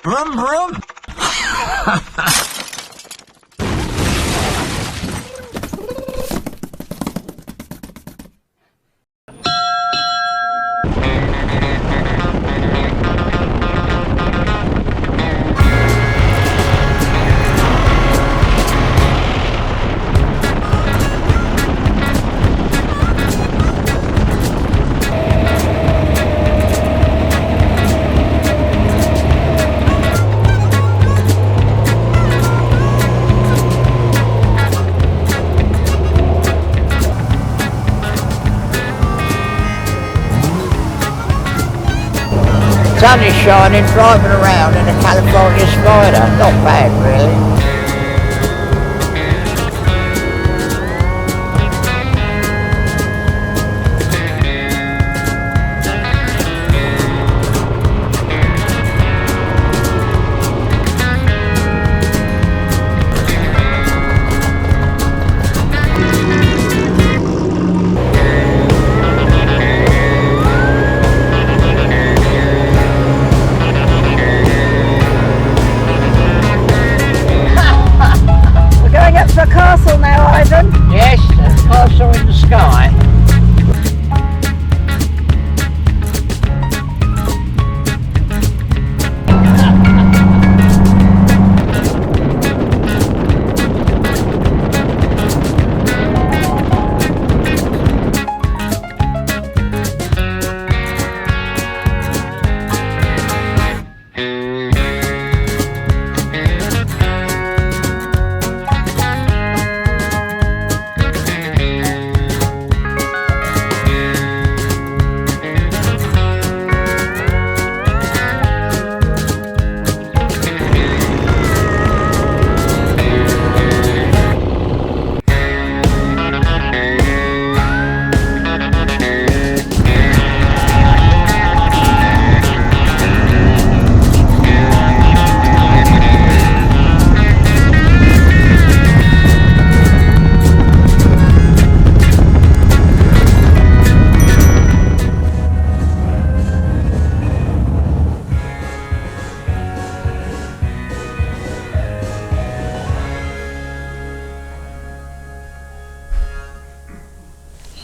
Brum brum. Sun is shining, driving around in a California Spider. Not bad, really. A castle now, Ivan? Yes, a castle in the sky.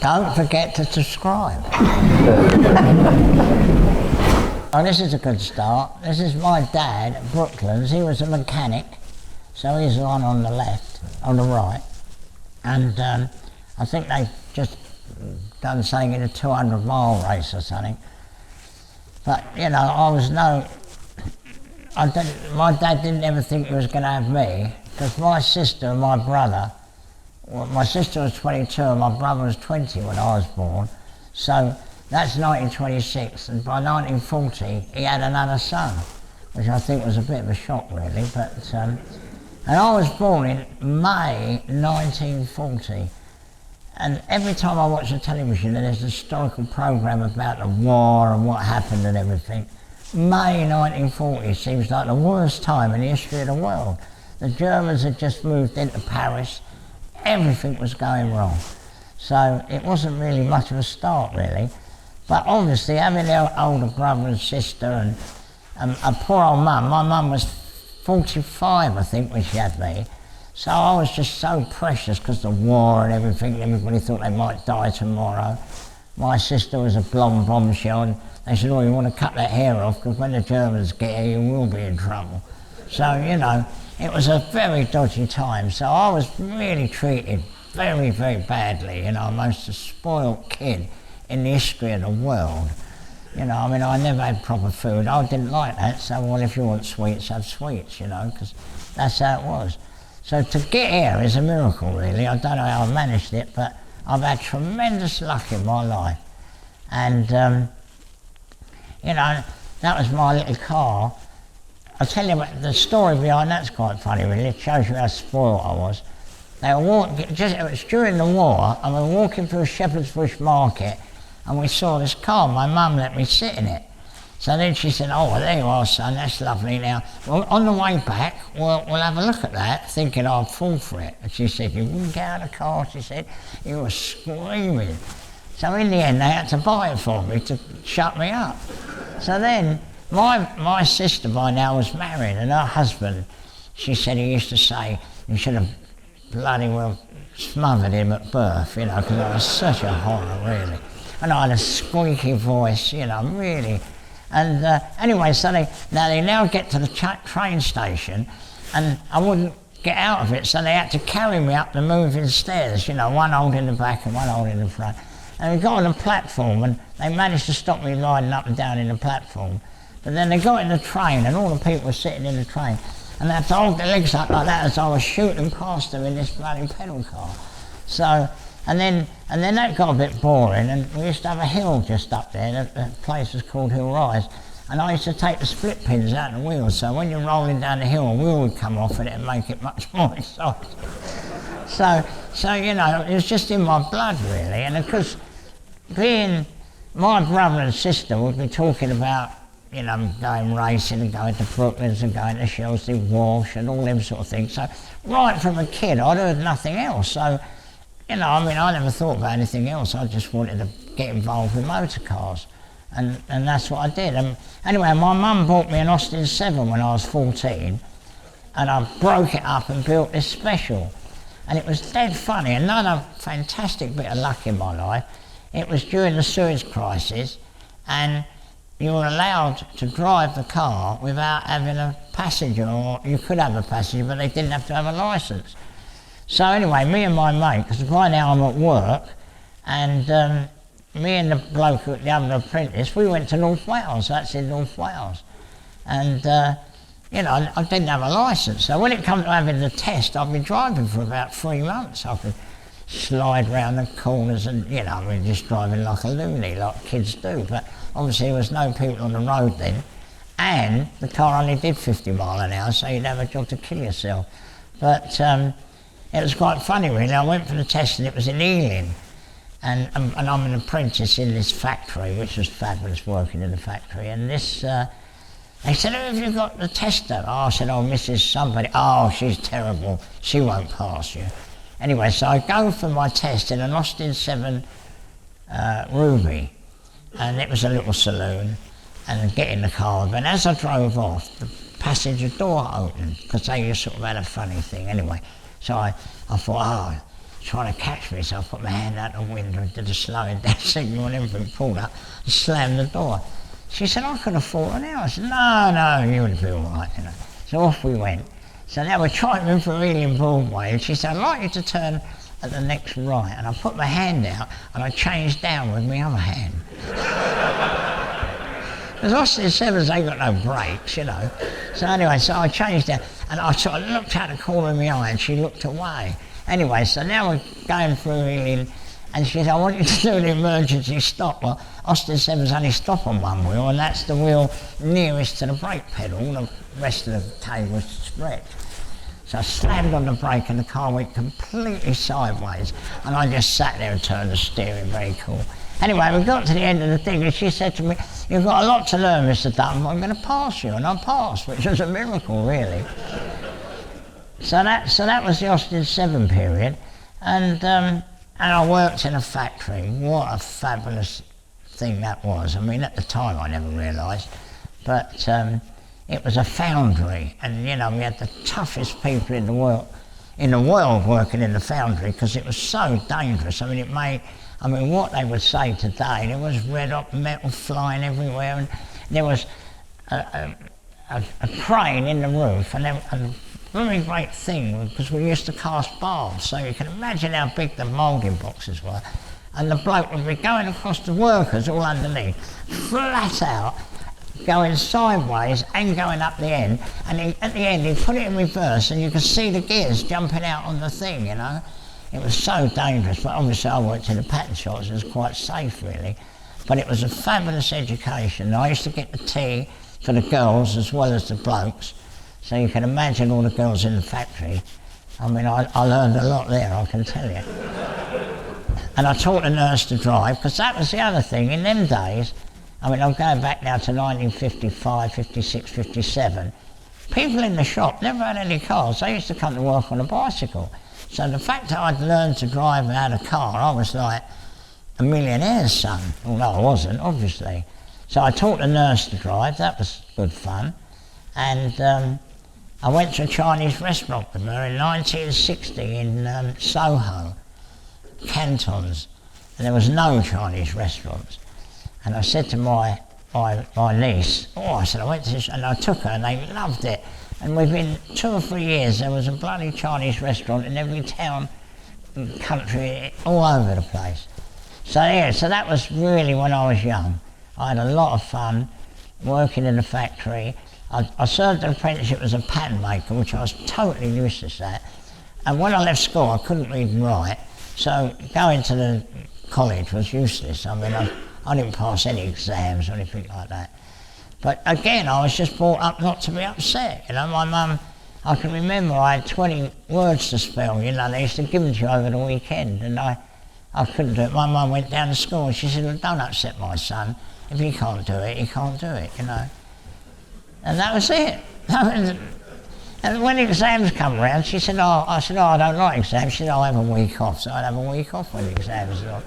Don't forget to subscribe. Oh, this is a good start. This is my dad at Brooklands. He was a mechanic, so he's the one on the left, on the right. And I think they've just done something in a 200-mile race or something. But, you know, my dad didn't ever think he was going to have me, because my sister and my brother, well, my sister was 22 and my brother was 20 when I was born, so that's 1926, and by 1940 he had another son, which I think was a bit of a shock really, but and I was born in May 1940, and every time I watch the television there's a historical programme about the war and what happened and everything. May 1940 seems like the worst time in the history of the world. The Germans had just moved into Paris. Everything was going wrong. So it wasn't really much of a start really. But obviously having an older brother and sister and a poor old mum, my mum was 45 I think when she had me. So I was just so precious because the war and everything, everybody thought they might die tomorrow. My sister was a blonde bombshell and they said, oh, you want to cut that hair off because when the Germans get here you will be in trouble. So, you know, it was a very dodgy time, so I was really treated very, very badly, you know, most a spoilt kid in the history of the world. You know, I mean, I never had proper food. I didn't like that, so, well, if you want sweets, have sweets, you know, because that's how it was. So to get here is a miracle, really. I don't know how I managed it, but I've had tremendous luck in my life. And, you know, that was my little car. I'll tell you what, the story behind that's quite funny really, it shows you how spoiled I was. They were walking, it was during the war, and we were walking through Shepherd's Bush Market, and we saw this car, my mum let me sit in it. So then she said, oh, well, there you are, son, that's lovely now. Well, on the way back, we'll have a look at that, thinking I'd fall for it. And she said, you wouldn't get out of the car, she said, you were screaming. So in the end, they had to buy it for me to shut me up. So then, my sister by now was married, and her husband, she said he used to say, you should have bloody well smothered him at birth, you know, because I was such a horror, really. And I had a squeaky voice, you know, really. And anyway, so they now get to the train station, and I wouldn't get out of it, so they had to carry me up the moving stairs, you know, one holding the back and one holding the front. And we got on the platform, and they managed to stop me riding up and down in the platform. But then they got in the train, and all the people were sitting in the train, and they had to hold their legs up like that as I was shooting past them in this bloody pedal car. So, and then that got a bit boring, and we used to have a hill just up there. The place was called Hill Rise, and I used to take the split pins out of the wheels, so when you're rolling down the hill, a wheel would come off and it'd make it much more exciting. So you know, it was just in my blood, really, and of course, being my brother and sister would be talking about, you know, going racing and going to Brooklands and going to Chelsea Walsh and all them sort of things. So right from a kid, I'd heard nothing else. So, you know, I mean, I never thought about anything else. I just wanted to get involved with motor cars. And that's what I did. And anyway, my mum bought me an Austin 7 when I was 14, and I broke it up and built this Special. And it was dead funny. Another fantastic bit of luck in my life. It was during the Suez crisis, and you were allowed to drive the car without having a passenger, or you could have a passenger, but they didn't have to have a licence. So anyway, me and my mate, because by now I'm at work, and me and the bloke, the other apprentice, we went to North Wales. That's in North Wales. And, you know, I didn't have a licence. So when it came to having the test, I'd been driving for about 3 months. I could slide round the corners and, you know, I mean, just driving like a loony, like kids do. But obviously there was no people on the road then. And the car only did 50 mile an hour, so you'd have a job to kill yourself. But it was quite funny, really. I went for the test and it was in Ealing. And I'm an apprentice in this factory, which was fabulous working in the factory. And this, they said, oh, have you got the test done? Oh, I said, oh, Mrs. Somebody. Oh, she's terrible. She won't pass you. Anyway, so I go for my test in an Austin 7 Ruby. And it was a little saloon. And I get in the car. And as I drove off, the passenger door opened, because they sort of had a funny thing anyway. So I thought, oh, trying to catch me, so I put my hand out the window and did a slowing down signal and everything, pulled up and slammed the door. She said, I could have fallen out. I said, no, you would be all right, you know. So off we went. So now we're driving through Ealing Broadway, and she said, I'd like you to turn at the next right. And I put my hand out and I changed down with my other hand. Because Austin 7s, they got no brakes, you know. So anyway, so I changed down and I sort of looked out the corner of my eye and she looked away. Anyway, so now we're going through Ealing, and she said, I want you to do an emergency stop. Well, Austin 7s only stop on one wheel, and that's the wheel nearest to the brake pedal. The rest of the cable was stretched. So I slammed on the brake and the car went completely sideways, and I just sat there and turned the steering, very cool. Anyway, we got to the end of the thing, and she said to me, you've got a lot to learn, Mr. Dutton, but I'm going to pass you. And I passed, which was a miracle, really. So that was the Austin 7 period, and I worked in a factory. What a fabulous thing that was. I mean, at the time I never realised, but it was a foundry, and you know, we had the toughest people in the world working in the foundry, because it was so dangerous. I mean, what they would say today, there was red hot metal flying everywhere, and there was a crane in the roof, and a very great thing, because we used to cast baths, so you can imagine how big the moulding boxes were. And the bloke would be going across the workers all underneath, flat out, going sideways and going up the end, and at the end he'd put it in reverse and you could see the gears jumping out on the thing, you know. It was so dangerous, but obviously I worked in the pattern shops, it was quite safe really. But it was a fabulous education. I used to get the tea for the girls as well as the blokes. So you can imagine all the girls in the factory. I mean, I learned a lot there, I can tell you. And I taught the nurse to drive, because that was the other thing. In them days, I mean, I'm going back now to 1955, 56, 57. People in the shop never had any cars. They used to come to work on a bicycle. So the fact that I'd learned to drive and had a car, I was like a millionaire's son. Although I wasn't, obviously. So I taught the nurse to drive, that was good fun. And I went to a Chinese restaurant with her in 1960 in Soho, Cantons, and there was no Chinese restaurants. And I said to my niece, I said, I went to this, and I took her and they loved it. And within 2 or 3 years there was a bloody Chinese restaurant in every town, country, all over the place. So yeah, so that was really when I was young. I had a lot of fun working in the factory. I served an apprenticeship as a pattern maker, which I was totally useless at. And when I left school, I couldn't read and write, so going to the college was useless. I mean, I didn't pass any exams or anything like that. But again, I was just brought up not to be upset. You know, my mum, I can remember I had 20 words to spell, you know, they used to give them to you over the weekend, and I couldn't do it. My mum went down to school and she said, well, don't upset my son. If he can't do it, he can't do it, you know. And that was it. And when exams come around, she said, I said, I don't like exams. She said, I'll have a week off. So I'd have a week off when the exams are on.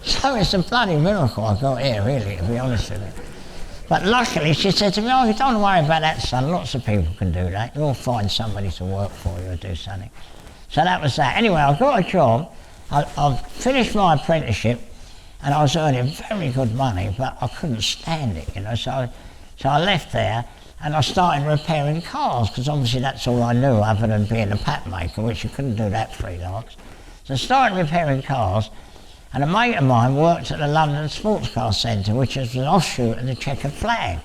So it's a bloody miracle I got here, really, to be honest with you. But luckily, she said to me, you don't worry about that, son. Lots of people can do that. You'll find somebody to work for you or do something. So that was that. Anyway, I got a job. I finished my apprenticeship, and I was earning very good money, but I couldn't stand it, you know. So I left there, and I started repairing cars, because obviously that's all I knew other than being a pattern maker, which you couldn't do that freelance. So I started repairing cars, and a mate of mine worked at the London Sports Car Centre, which was an offshoot of the checkered flag.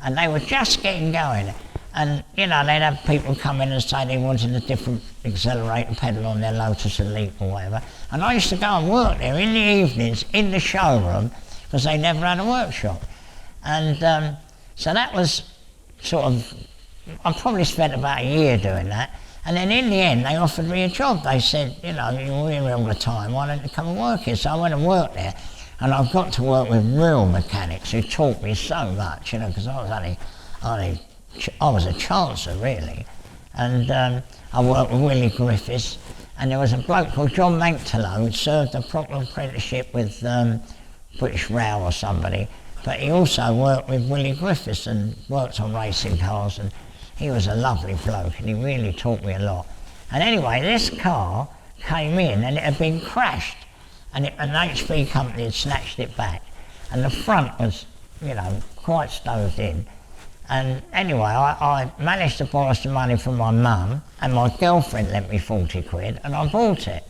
And they were just getting going. And, you know, they'd have people come in and say they wanted a different accelerator pedal on their Lotus Elite or whatever. And I used to go and work there in the evenings, in the showroom, because they never had a workshop. And so that was sort of, I probably spent about a year doing that. And then in the end, they offered me a job. They said, you know, you're here all the time, why don't you come and work here? So I went and worked there. And I've got to work with real mechanics who taught me so much, you know, because I was a chancer, really. And I worked with Willie Griffiths, and there was a bloke called John Manktelow who served a proper apprenticeship with British Rail or somebody, but he also worked with Willie Griffiths and worked on racing cars, and he was a lovely bloke, and he really taught me a lot. And anyway, this car came in, and it had been crashed, and an HP company had snatched it back, and the front was, you know, quite stoved in. And anyway, I managed to borrow some money from my mum, and my girlfriend lent me 40 quid, and I bought it.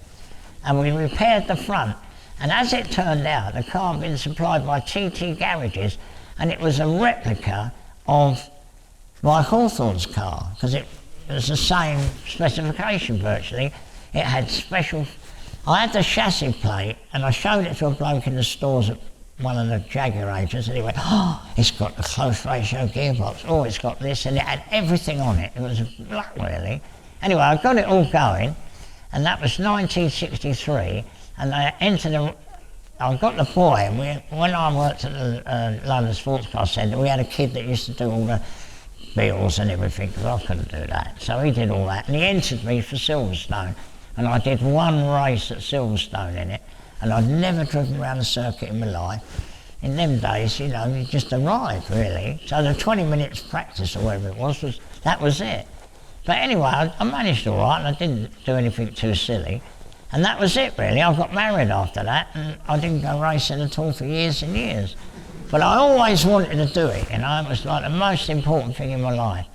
And we repaired the front, and as it turned out, the car had been supplied by TT Garages, and it was a replica of Mike Hawthorne's car, because it was the same specification virtually. It had special, I had the chassis plate, and I showed it to a bloke in the stores at one of the Jaguar agents, and he went, it's got the close ratio gearbox, it's got this, and it had everything on it. It was luck, really. Anyway, I got it all going, and that was 1963, and I got the boy, and when I worked at the London Sports Car Centre, we had a kid that used to do all the bills and everything, because I couldn't do that. So he did all that, and he entered me for Silverstone, and I did one race at Silverstone in it, and I'd never driven around the circuit in my life. In them days, you know, you just arrived, really. So the 20 minutes practice or whatever it was that was it. But anyway, I managed all right, and I didn't do anything too silly. And that was it, really. I got married after that, and I didn't go racing at all for years and years. But I always wanted to do it, you know, it was like the most important thing in my life.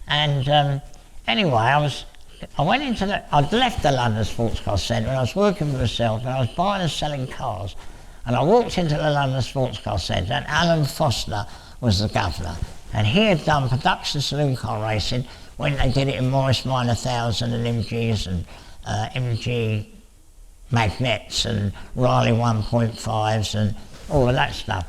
And anyway, I'd left the London Sports Car Centre, and I was working for myself, and I was buying and selling cars. And I walked into the London Sports Car Centre, and Alan Foster was the governor. And he had done production saloon car racing when they did it in Morris Minor 1000 and MGs and MG Magnets and Riley 1.5s and all of that stuff.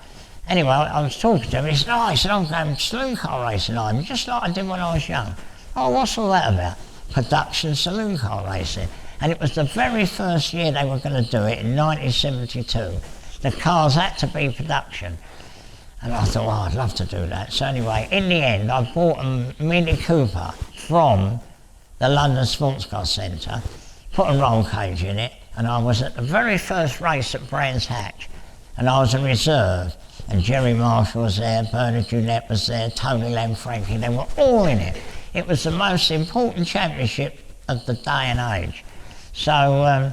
Anyway, I was talking to him, and he said, I'm going saloon car racing, just like I did when I was young. What's all that about? Production saloon car racing. And it was the very first year they were going to do it in 1972. The cars had to be production. And I thought, I'd love to do that. So anyway, in the end, I bought a Mini Cooper from the London Sports Car Centre, put a roll cage in it, and I was at the very first race at Brands Hatch, and I was a reserve. and Jerry Marshall was there, Bernard Junette was there, Tony Lanfranchi, they were all in it. It was the most important championship of the day and age. So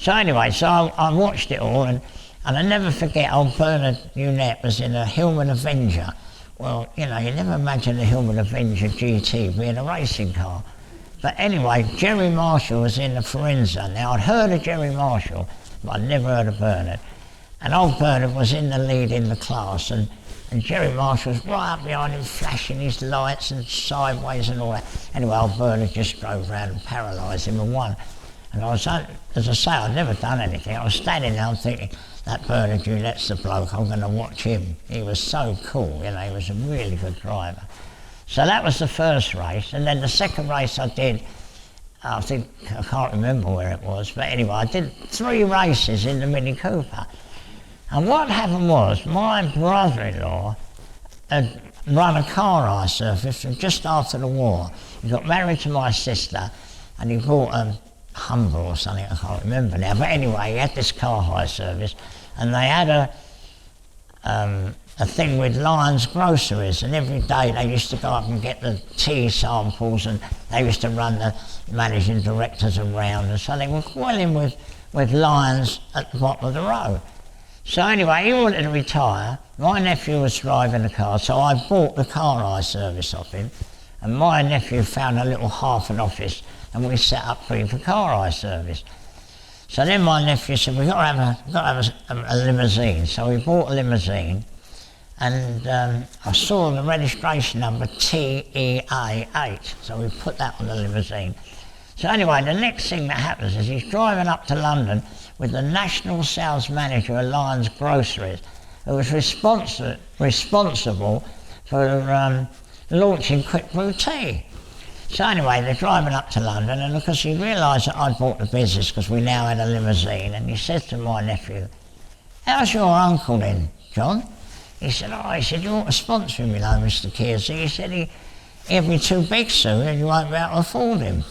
anyway, I watched it all, and I never forget old Bernard Junette was in a Hillman Avenger. Well, you know, you never imagine a Hillman Avenger GT being a racing car. But anyway, Jerry Marshall was in the Forenza. Now, I'd heard of Jerry Marshall, but I'd never heard of Bernard. And old Bernard was in the lead in the class, and Jerry Marshall was right up behind him, flashing his lights and sideways and all that. Anyway, old Bernard just drove round and paralysed him and won. And I was, as I say, I'd never done anything. I was standing there thinking, that Bernard Junette's the bloke, I'm going to watch him. He was so cool, you know, he was a really good driver. So that was the first race, and then the second race I did, I can't remember where it was, but anyway, I did 3 races in the Mini Cooper. And what happened was, my brother-in-law had run a car hire service from just after the war. He got married to my sister, and he bought a Humber or something, I can't remember now, but anyway, he had this car hire service, and they had a thing with Lyons groceries, and every day they used to go up and get the tea samples, and they used to run the managing directors around, and so they were well in with Lyons at the bottom of the road. So anyway, he wanted to retire. My nephew was driving the car, so I bought the car hire service off him, and my nephew found a little half an office, and we set up for him for car hire service. So then my nephew said, we've got to have a limousine. So we bought a limousine, and I saw the registration number TEA8, so we put that on the limousine. So anyway, the next thing that happens is he's driving up to London with the national sales manager of Lyons Groceries, who was responsible for launching Quick Brew Tea. So anyway, they're driving up to London, and because he realised that I'd bought the business because we now had a limousine, and he said to my nephew, how's your uncle then, John? He said, you ought to sponsor him, you know, Mr. Kearsey. He said, he'll be too big soon and you won't be able to afford him.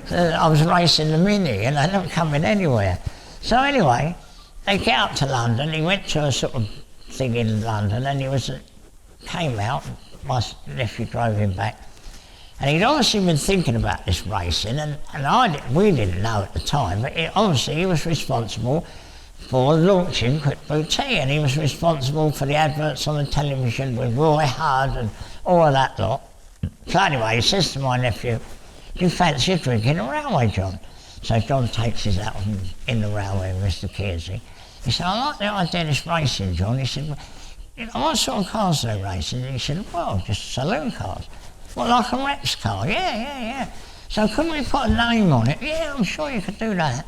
I was racing the Mini and they weren't coming anywhere. So anyway, they get up to London. He went to a sort of thing in London, and he came out, my nephew drove him back. And he'd obviously been thinking about this racing, and we didn't know at the time, but obviously he was responsible for launching Quick Brew Tea, and he was responsible for the adverts on the television with Roy Hudd and all of that lot. So anyway, he says to my nephew, do you fancy drinking a railway, John? So John takes his out in the railway with Mr. Kearsey. He said, I like the idea of this racing, John. He said, you know, what sort of cars are they racing? And he said, well, just saloon cars. Well, like a Reps car? Yeah. So couldn't we put a name on it? Yeah, I'm sure you could do that.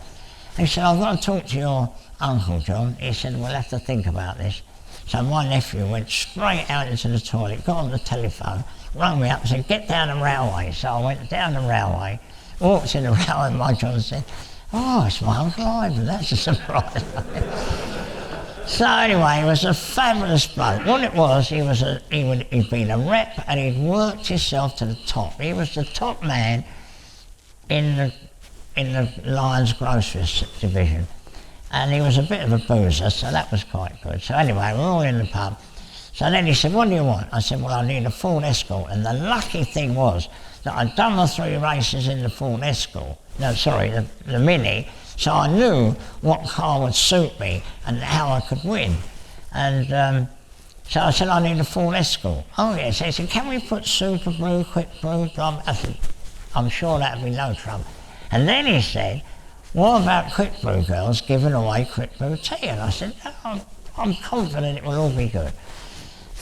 He said, I've got to talk to your uncle, John. He said, we'll have to think about this. So my nephew went straight out into the toilet, got on the telephone, rang me up and said, get down the railway. So I went down the railway, walked in the railway, and my John said, oh, it's my Uncle Ivan, that's a surprise. So anyway, he was a fabulous bloke. What it was, he'd been a rep and he'd worked himself to the top. He was the top man in the Lyons Groceries division. And he was a bit of a boozer, so that was quite good. So anyway, we're all in the pub. So then he said, what do you want? I said, well, I need a Ford Escort. And the lucky thing was that I'd done the 3 races in the Ford Escort. No, sorry, the Mini. So I knew what car would suit me and how I could win. And so I said, I need a Ford Escort. Oh yes, he said, can we put Super Brew, Quick Brew? I said, I'm sure that'd be no trouble. And then he said, what about Quick Brew girls giving away Quick Brew Tea? And I said, oh, I'm confident it will all be good.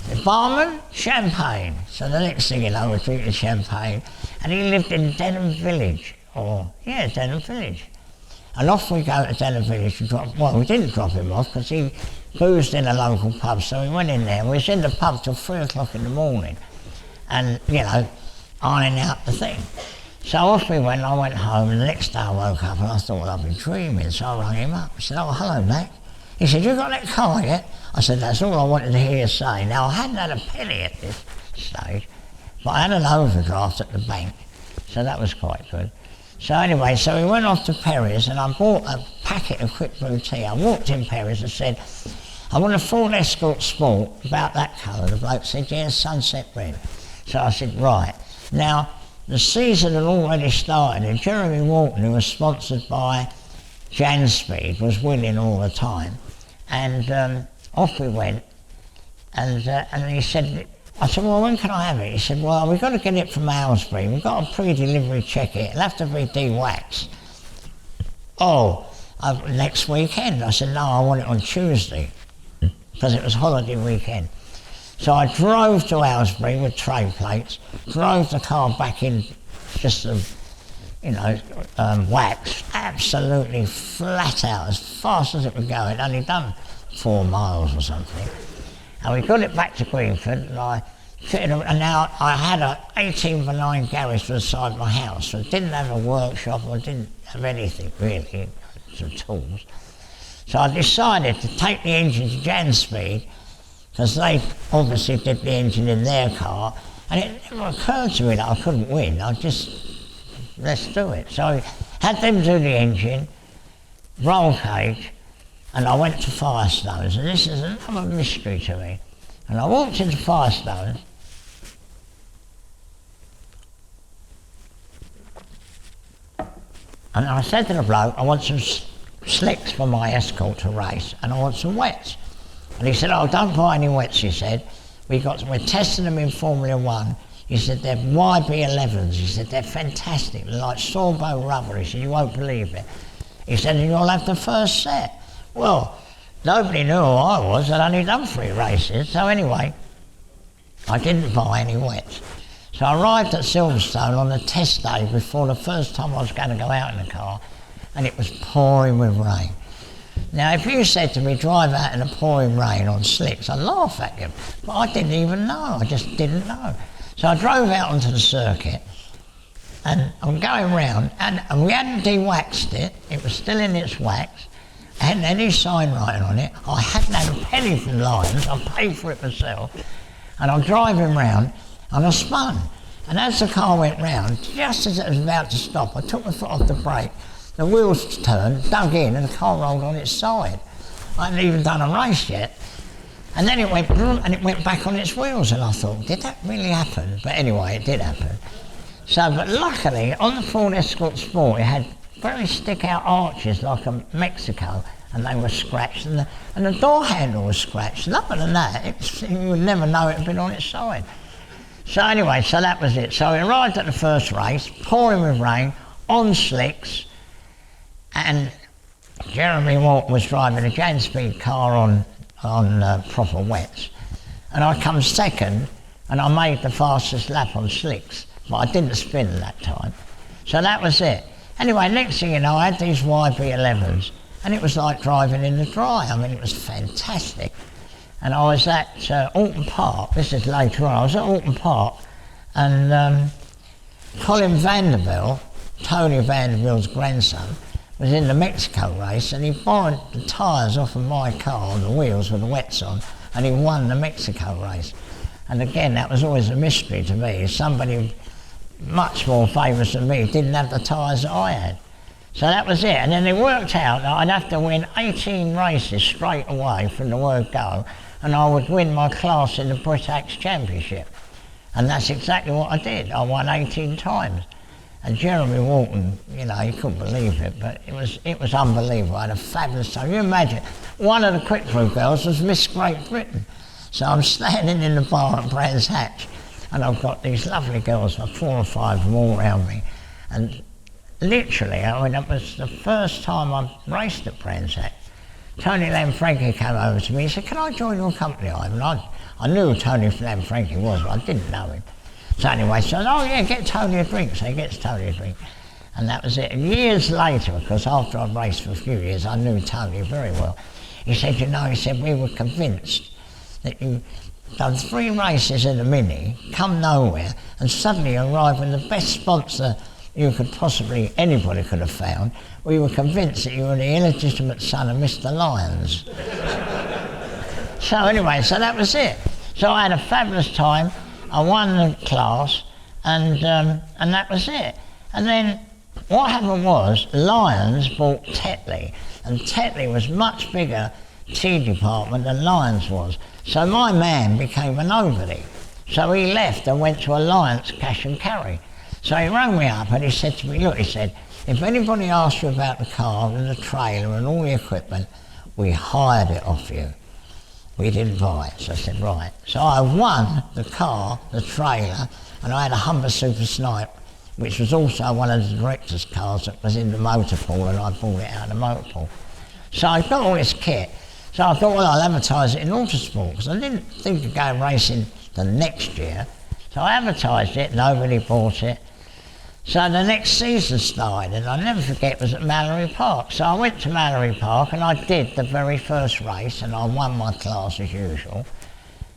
The barman, champagne. So the next thing you know, we're drinking champagne. And he lived in Denham Village. Denham Village. And off we go to Denham Village to drop, well, we didn't drop him off because he boozed in a local pub, so we went in there. We was in the pub till 3 o'clock in the morning and, you know, ironing out the thing. So off we went, I went home, and the next day I woke up and I thought, well, I've been dreaming, so I rang him up. I said, oh, hello, Mac. He said, you got that car yet? I said, that's all I wanted to hear you say. Now, I hadn't had a penny at this stage, but I had an overdraft at the bank, so that was quite good. So anyway, so we went off to Perry's and I bought a packet of Quick Brew Tea. I walked in Perry's and said, I want a Ford Escort Sport, about that colour. The bloke said, yeah, sunset red. So I said, right. Now, the season had already started, and Jeremy Walton, who was sponsored by Jan Speed, was winning all the time. And off we went, and he said, I said, well, when can I have it? He said, well, we've got to get it from Aylesbury. We've got to pre-delivery check it. It'll have to be de-waxed. Oh, next weekend. I said, no, I want it on Tuesday, because it was holiday weekend. So I drove to Aylesbury with tray plates, drove the car back in, just wax, absolutely flat out, as fast as it would go. It only done 4 miles or something. And we got it back to Greenford, and I fitted it, and now I had a 18x9 garage to the side of my house, so I didn't have a workshop, I didn't have anything really, some tools. So I decided to take the engine to Jan Speed, because they obviously did the engine in their car, and it never occurred to me that I couldn't win. I just, let's do it. So I had them do the engine, roll cage, and I went to Firestones, and this is another mystery to me. And I walked into Firestones, and I said to the bloke, I want some slicks for my Escort to race, and I want some wets. And he said, oh, don't buy any wets, he said. We're testing them in Formula 1. He said, they're YB11s. He said, they're fantastic. They're like Sorbo rubber. He said, you won't believe it. He said, and you'll have the first set. Well, nobody knew who I was. I'd only done 3 races. So anyway, I didn't buy any wets. So I arrived at Silverstone on the test day before the first time I was going to go out in the car, and it was pouring with rain. Now, if you said to me, drive out in the pouring rain on slicks, I'd laugh at you. But I didn't even know. I just didn't know. So I drove out onto the circuit, and I'm going round, and we hadn't de-waxed it. It was still in its wax. I hadn't any sign writing on it. I hadn't had a penny from Lions. I paid for it myself. And I'm driving round, and I spun. And as the car went round, just as it was about to stop, I took my foot off the brake. The wheels turned, dug in, and the car rolled on its side. I hadn't even done a race yet. And then it went and it went back on its wheels, and I thought, did that really happen? But anyway, it did happen. So, but luckily, on the Ford Escort Sport, it had very stick-out arches like a Mexico, and they were scratched, and the door handle was scratched. And other than that, you would never know it had been on its side. So anyway, so that was it. So we arrived at the first race, pouring with rain, on slicks, and Jeremy Walton was driving a Jan Speed car on proper wets. And I come second, and I made the fastest lap on slicks, but I didn't spin that time. So that was it. Anyway, next thing you know, I had these YB11s, and it was like driving in the dry. I mean, it was fantastic. And I was at Alton Park, this is later on, I was at Alton Park, and Colin Vanderbilt, Tony Vanderbilt's grandson, was in the Mexico race, and he borrowed the tyres off of my car, the wheels with the wets on, and he won the Mexico race. And again, that was always a mystery to me. Somebody much more famous than me didn't have the tyres that I had. So that was it. And then it worked out that I'd have to win 18 races straight away from the word go, and I would win my class in the Britax Championship. And that's exactly what I did. I won 18 times. And Jeremy Walton, you know, you couldn't believe it, but it was unbelievable. I had a fabulous time. You imagine, one of the quick crew girls was Miss Great Britain. So I'm standing in the bar at Brands Hatch, and I've got these lovely girls, like 4 or 5 of them all around me. And literally, I mean, it was the first time I raced at Brands Hatch. Tony Lanfranchi came over to me, he said, can I join your company, Ivan? I knew who Tony Lanfranchi was, but I didn't know him. So anyway, I said, oh yeah, get Tony a drink. So he gets Tony a drink. And that was it. And years later, because after I'd raced for a few years, I knew Tony very well. He said, you know, he said, we were convinced that you done 3 races in a Mini, come nowhere, and suddenly arrive with the best sponsor you could possibly, anybody could have found. We were convinced that you were the illegitimate son of Mr. Lyons. So anyway, so that was it. So I had a fabulous time. I won the class, and that was it. And then what happened was, Lyons bought Tetley, and Tetley was much bigger tea department than Lyons was. So my man became a nobody. So he left and went to Alliance Cash and Carry. So he rang me up and he said to me, look, he said, if anybody asks you about the car and the trailer and all the equipment, we hired it off you. We didn't buy it. So I said, right. So I won the car, the trailer, and I had a Humber Super Snipe, which was also one of the director's cars that was in the motor pool, and I bought it out of the motor pool. So I got all this kit. So I thought, well, I'll advertise it in Autosport, because I didn't think of going racing the next year. So I advertised it, nobody bought it. So the next season started, and I'll never forget, it was at Mallory Park. So I went to Mallory Park and I did the very first race, and I won my class as usual.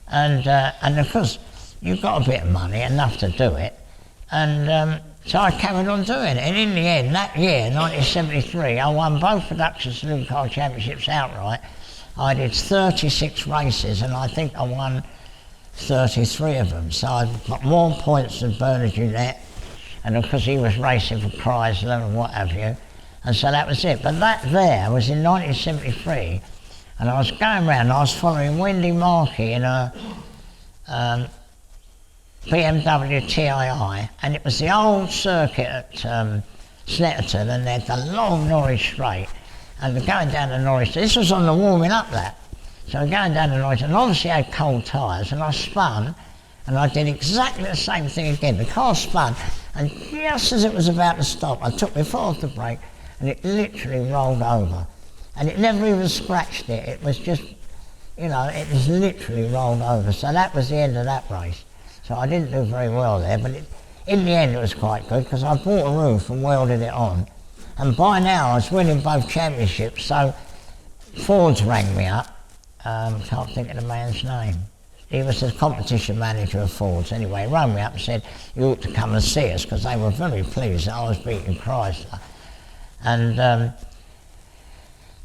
And of course, you've got a bit of money, enough to do it. And so I carried on doing it. And in the end, that year, 1973, I won both production saloon car championships outright. I did 36 races, and I think I won 33 of them. So I got more points than Bernard Jeanette. And of course he was racing for Chrysler and what have you. And so that was it. But that there was in 1973, and I was going around, I was following Wendy Markey in a BMW TII, and it was the old circuit at Snetterton, and they had the long Norwich Straight, and they're going down the Norwich. This was on the warming up lap. So I'm going down the Norwich, and obviously I had cold tyres, and I spun, and I did exactly the same thing again. The car spun, and just as it was about to stop, I took my foot off the brake, and it literally rolled over. And it never even scratched it. It was just, you know, it was literally rolled over. So that was the end of that race. So I didn't do very well there, but in the end it was quite good, because I bought a roof and welded it on. And by now I was winning both championships, so Ford's rang me up. Can't think of the man's name. He was the competition manager of Ford's. Anyway, he rang me up and said, you ought to come and see us, because they were very pleased that I was beating Chrysler. And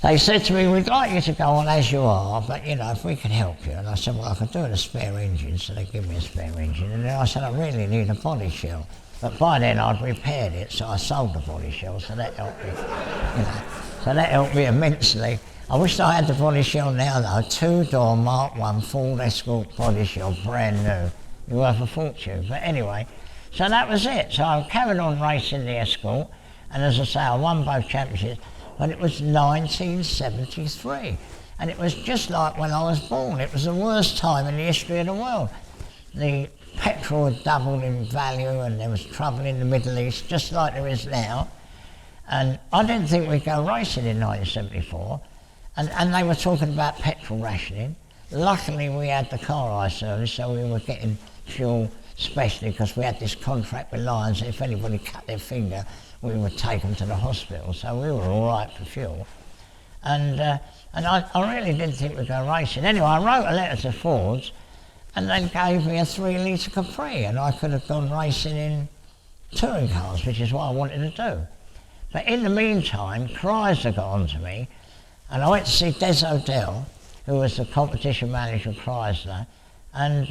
they said to me, we'd like you to go on as you are, but you know, if we can help you. And I said, well, I could do with a spare engine, so they give me a spare engine. And then I said, I really need a body shell. But by then I'd repaired it, so I sold the body shell, so that helped me, you know. So that helped me immensely. I wish I had the body shell now though, two-door Mark I Ford Escort body shell, brand new. You're worth a fortune. But anyway, so that was it. So I carried on racing the Escort, and as I say, I won both championships, but it was 1973. And it was just like when I was born. It was the worst time in the history of the world. The petrol had doubled in value, and there was trouble in the Middle East, just like there is now. And I didn't think we'd go racing in 1974. And they were talking about petrol rationing. Luckily we had the car eye service, so we were getting fuel, especially because we had this contract with Lyons. If anybody cut their finger, we would take them to the hospital, so we were all right for fuel. And I really didn't think we'd go racing. Anyway, I wrote a letter to Ford's, and they gave me a 3-litre Capri, and I could have gone racing in touring cars, which is what I wanted to do. But in the meantime, Chrysler got onto me, and I went to see Des O'Dell, who was the competition manager of Chrysler, and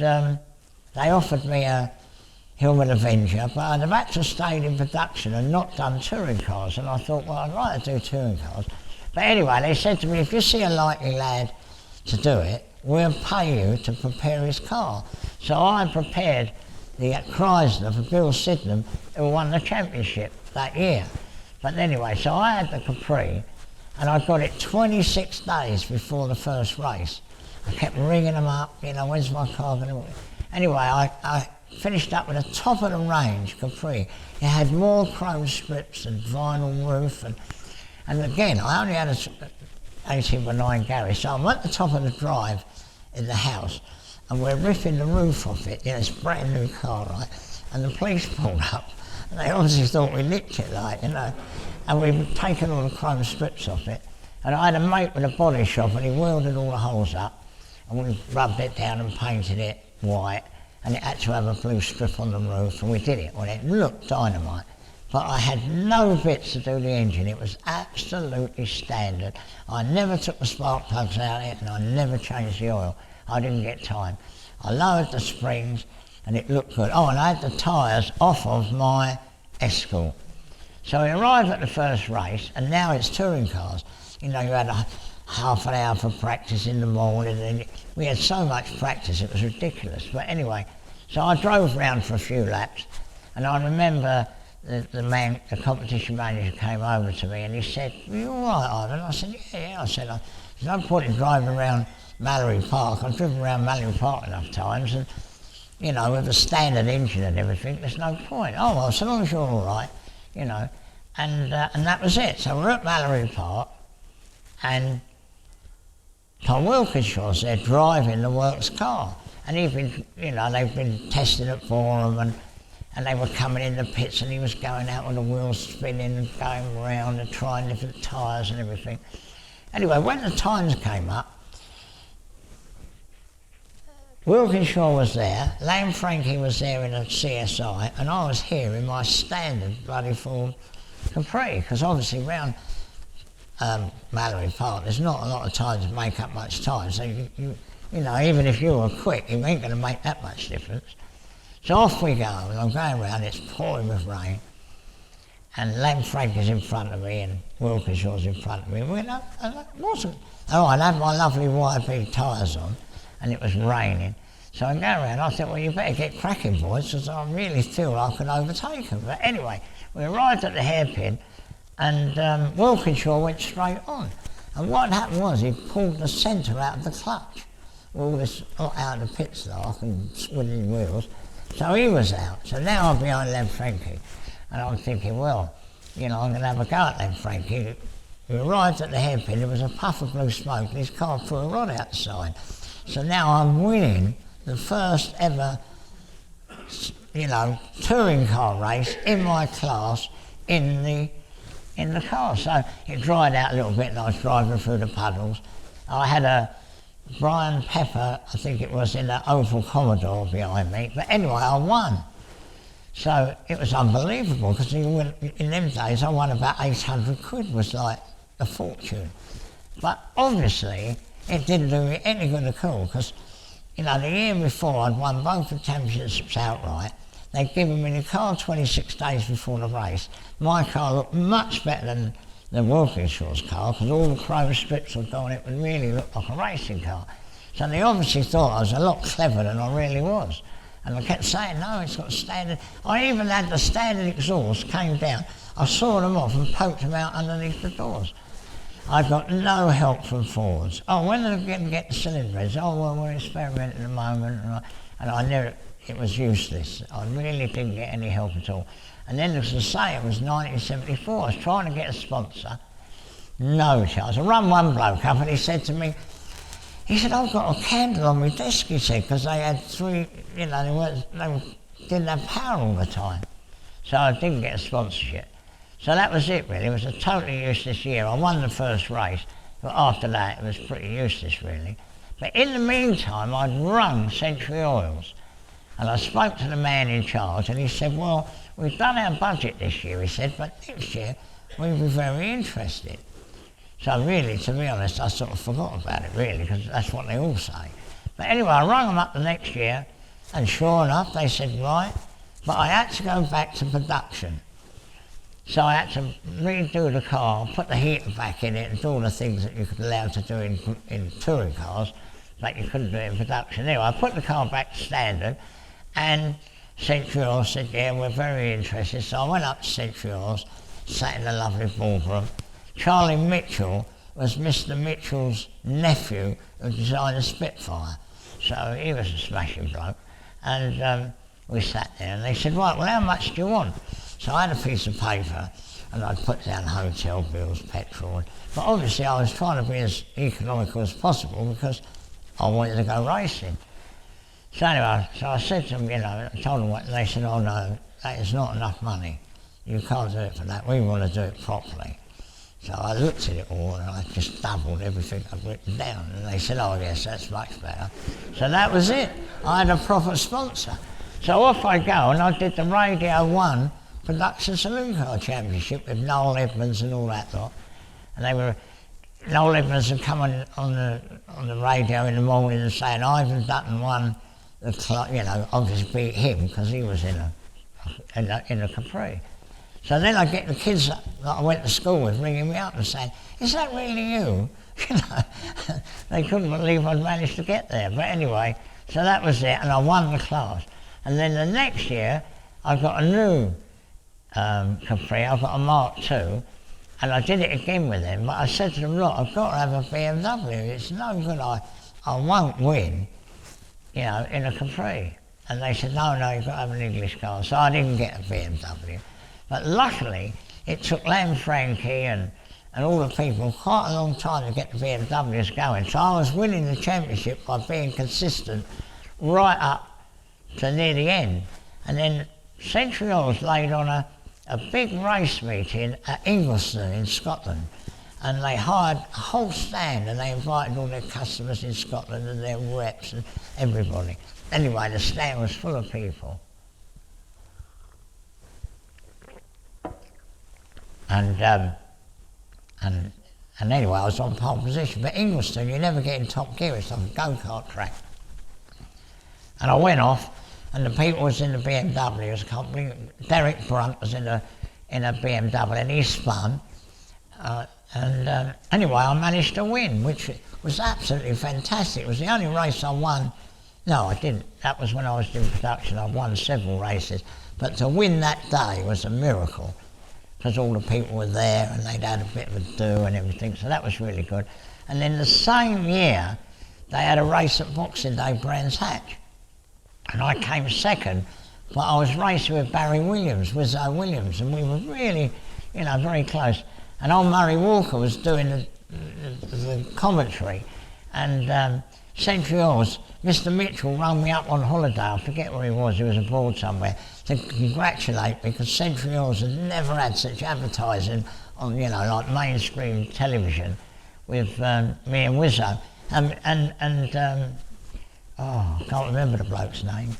they offered me a Hillman Avenger, but I'd have had to have stayed in production and not done touring cars, and I thought, well, I'd like to do touring cars. But anyway, they said to me, if you see a likely lad to do it, we'll pay you to prepare his car. So I prepared the Chrysler for Bill Sydenham, who won the championship that year. But anyway, so I had the Capri, and I got it 26 days before the first race. I kept ringing them up, you know, when's my car going to... Anyway, I finished up with a top of the range Capri. It had more chrome strips and vinyl roof, and again, I only had a 18x9 garage, so I'm at the top of the drive in the house, and we're ripping the roof off it, you know, it's a brand new car, right? And the police pulled up, and they obviously thought we nicked it, like, you know, and we'd taken all the chrome strips off it, and I had a mate with a body shop, and he welded all the holes up, and we rubbed it down and painted it white, and it had to have a blue strip on the roof, and we did it, and it looked dynamite. But I had no bits to do the engine. It was absolutely standard. I never took the spark plugs out of it, and I never changed the oil. I didn't get time. I lowered the springs, and it looked good. Oh, and I had the tyres off of my Escort. So we arrived at the first race, and now it's touring cars. You know, you had half an hour for practice in the morning, and we had so much practice it was ridiculous. But anyway, so I drove round for a few laps, and I remember the competition manager came over to me and he said, "Are you all right, Ivan?" I said, yeah. I said, "There's no point in driving around Mallory Park. I've driven around Mallory Park enough times, and you know, with a standard engine and everything, there's no point." "Oh well, so long as you're all right, you know." And that was it. So we're at Mallory Park, and Tom Wilkinshaw's there driving the works car, and he'd been, you know, they've been testing it for him, and they were coming in the pits, and he was going out with the wheels spinning and going around and trying different tyres and everything. Anyway, when the times came up, Wilkinshaw was there, Lane Frankie was there in a CSI, and I was here in my standard bloody full Capri, because obviously round Mallory Park there's not a lot of time to make up much time, so you know, even if you were quick, you ain't going to make that much difference. So off we go, and I'm going round, it's pouring with rain, and Lane Frankie's in front of me and Wilkinshaw's in front of me. I had my lovely YB tyres on, and it was raining. So I go around, I thought, well, you better get cracking, boys, because I really feel I can overtake them. But anyway, we arrived at the hairpin, and Wilkinshaw went straight on. And what happened was he pulled the centre out of the clutch. All this out of the pit stock and swinging wheels. So he was out. So now I'm behind Len Frankie. And I'm thinking, well, you know, I'm going to have a go at Len Frankie. We arrived at the hairpin, there was a puff of blue smoke, and his car threw a rod outside. So now I'm winning the first ever, you know, touring car race in my class in the car. So it dried out a little bit and I was driving through the puddles. I had a Brian Pepper, I think it was, in the Opel Commodore behind me. But anyway, I won. So it was unbelievable, because in them days I won about 800 quid, was like a fortune. But obviously it didn't do me any good at all, because, you know, the year before I'd won both the championships outright. They'd given me the car 26 days before the race. My car looked much better than Wilkinshaw's car, because all the chrome strips were gone. It would really look like a racing car. So they obviously thought I was a lot cleverer than I really was. And I kept saying, no, it's got standard. I even had the standard exhaust came down. I saw them off and poked them out underneath the doors. I got no help from Fords. Oh, when are they going to get the cylinder heads? Oh, well, we're experimenting at the moment. And I knew it was useless. I really didn't get any help at all. And then, as I say, it was 1974. I was trying to get a sponsor. No chance. I run one bloke up and he said to me, he said, "I've got a candle on my desk," he said, because they had three, you know, they didn't have power all the time. So I didn't get a sponsorship. So that was it, really. It was a totally useless year. I won the first race, but after that it was pretty useless, really. But in the meantime, I'd rung Century Oils, and I spoke to the man in charge, and he said, "Well, we've done our budget this year," he said, "but next year we'll be very interested." So really, to be honest, I sort of forgot about it, really, because that's what they all say. But anyway, I rang them up the next year, and sure enough, they said, right, but I had to go back to production. So I had to redo the car, put the heater back in it, and do all the things that you could allow to do in touring cars, but you couldn't do it in production. Anyway, I put the car back to standard, and Century Oils said, yeah, we're very interested. So I went up to Century Oils, sat in the lovely boardroom. Charlie Mitchell was Mr. Mitchell's nephew who designed the Spitfire. So he was a smashing bloke. And we sat there and they said, right, well, how much do you want? So I had a piece of paper and I'd put down hotel bills, petrol. But obviously I was trying to be as economical as possible because I wanted to go racing. So anyway, so I said to them, you know, I told them what, and they said, oh no, that is not enough money. You can't do it for that, we want to do it properly. So I looked at it all and I just doubled everything I'd written down, and they said, oh yes, that's much better. So that was it. I had a proper sponsor. So off I go, and I did the Radio 1 Production Saloon Car Championship with Noel Edmonds and all that lot. And Noel Edmonds had come on the radio in the morning and saying, Ivan Dutton won the club, you know, obviously beat him because he was in a Capri. So then I get the kids that I went to school with ringing me up and saying, "Is that really you?" You know, they couldn't believe I'd managed to get there. But anyway, so that was it, and I won the class. And then the next year, I got a new Capri. I got a Mark II, and I did it again with them. But I said to them, "Look, I've got to have a BMW. It's no good. I won't win, you know, in a Capri." And they said, "No, you've got to have an English car." So I didn't get a BMW. But luckily, it took Lanfranchi and all the people quite a long time to get the BMWs going. So I was winning the championship by being consistent right up to near the end. And then Century Oils laid on a big race meeting at Ingliston in Scotland. And they hired a whole stand and they invited all their customers in Scotland and their reps and everybody. Anyway, the stand was full of people. And anyway, I was on pole position. But Ingliston, you never get in top gear, it's like a go-kart track. And I went off, and the people was in the BMW, Derek Brunt was in a BMW, and he spun. Anyway, I managed to win, which was absolutely fantastic. It was the only race I won. No, I didn't. That was when I was doing production. I won several races. But to win that day was a miracle, because all the people were there and they'd had a bit of a do and everything, so that was really good. And then the same year, they had a race at Boxing Day, Brands Hatch. And I came second, but I was racing with Barry Williams, Wizzo Williams, and we were really, you know, very close. And old Murray Walker was doing the commentary, and Century Oils, Mr. Mitchell rang me up on holiday, I forget where he was abroad somewhere, to congratulate me, because Century Oils had never had such advertising on, you know, like mainstream television with me and Wizzo. I can't remember the bloke's name.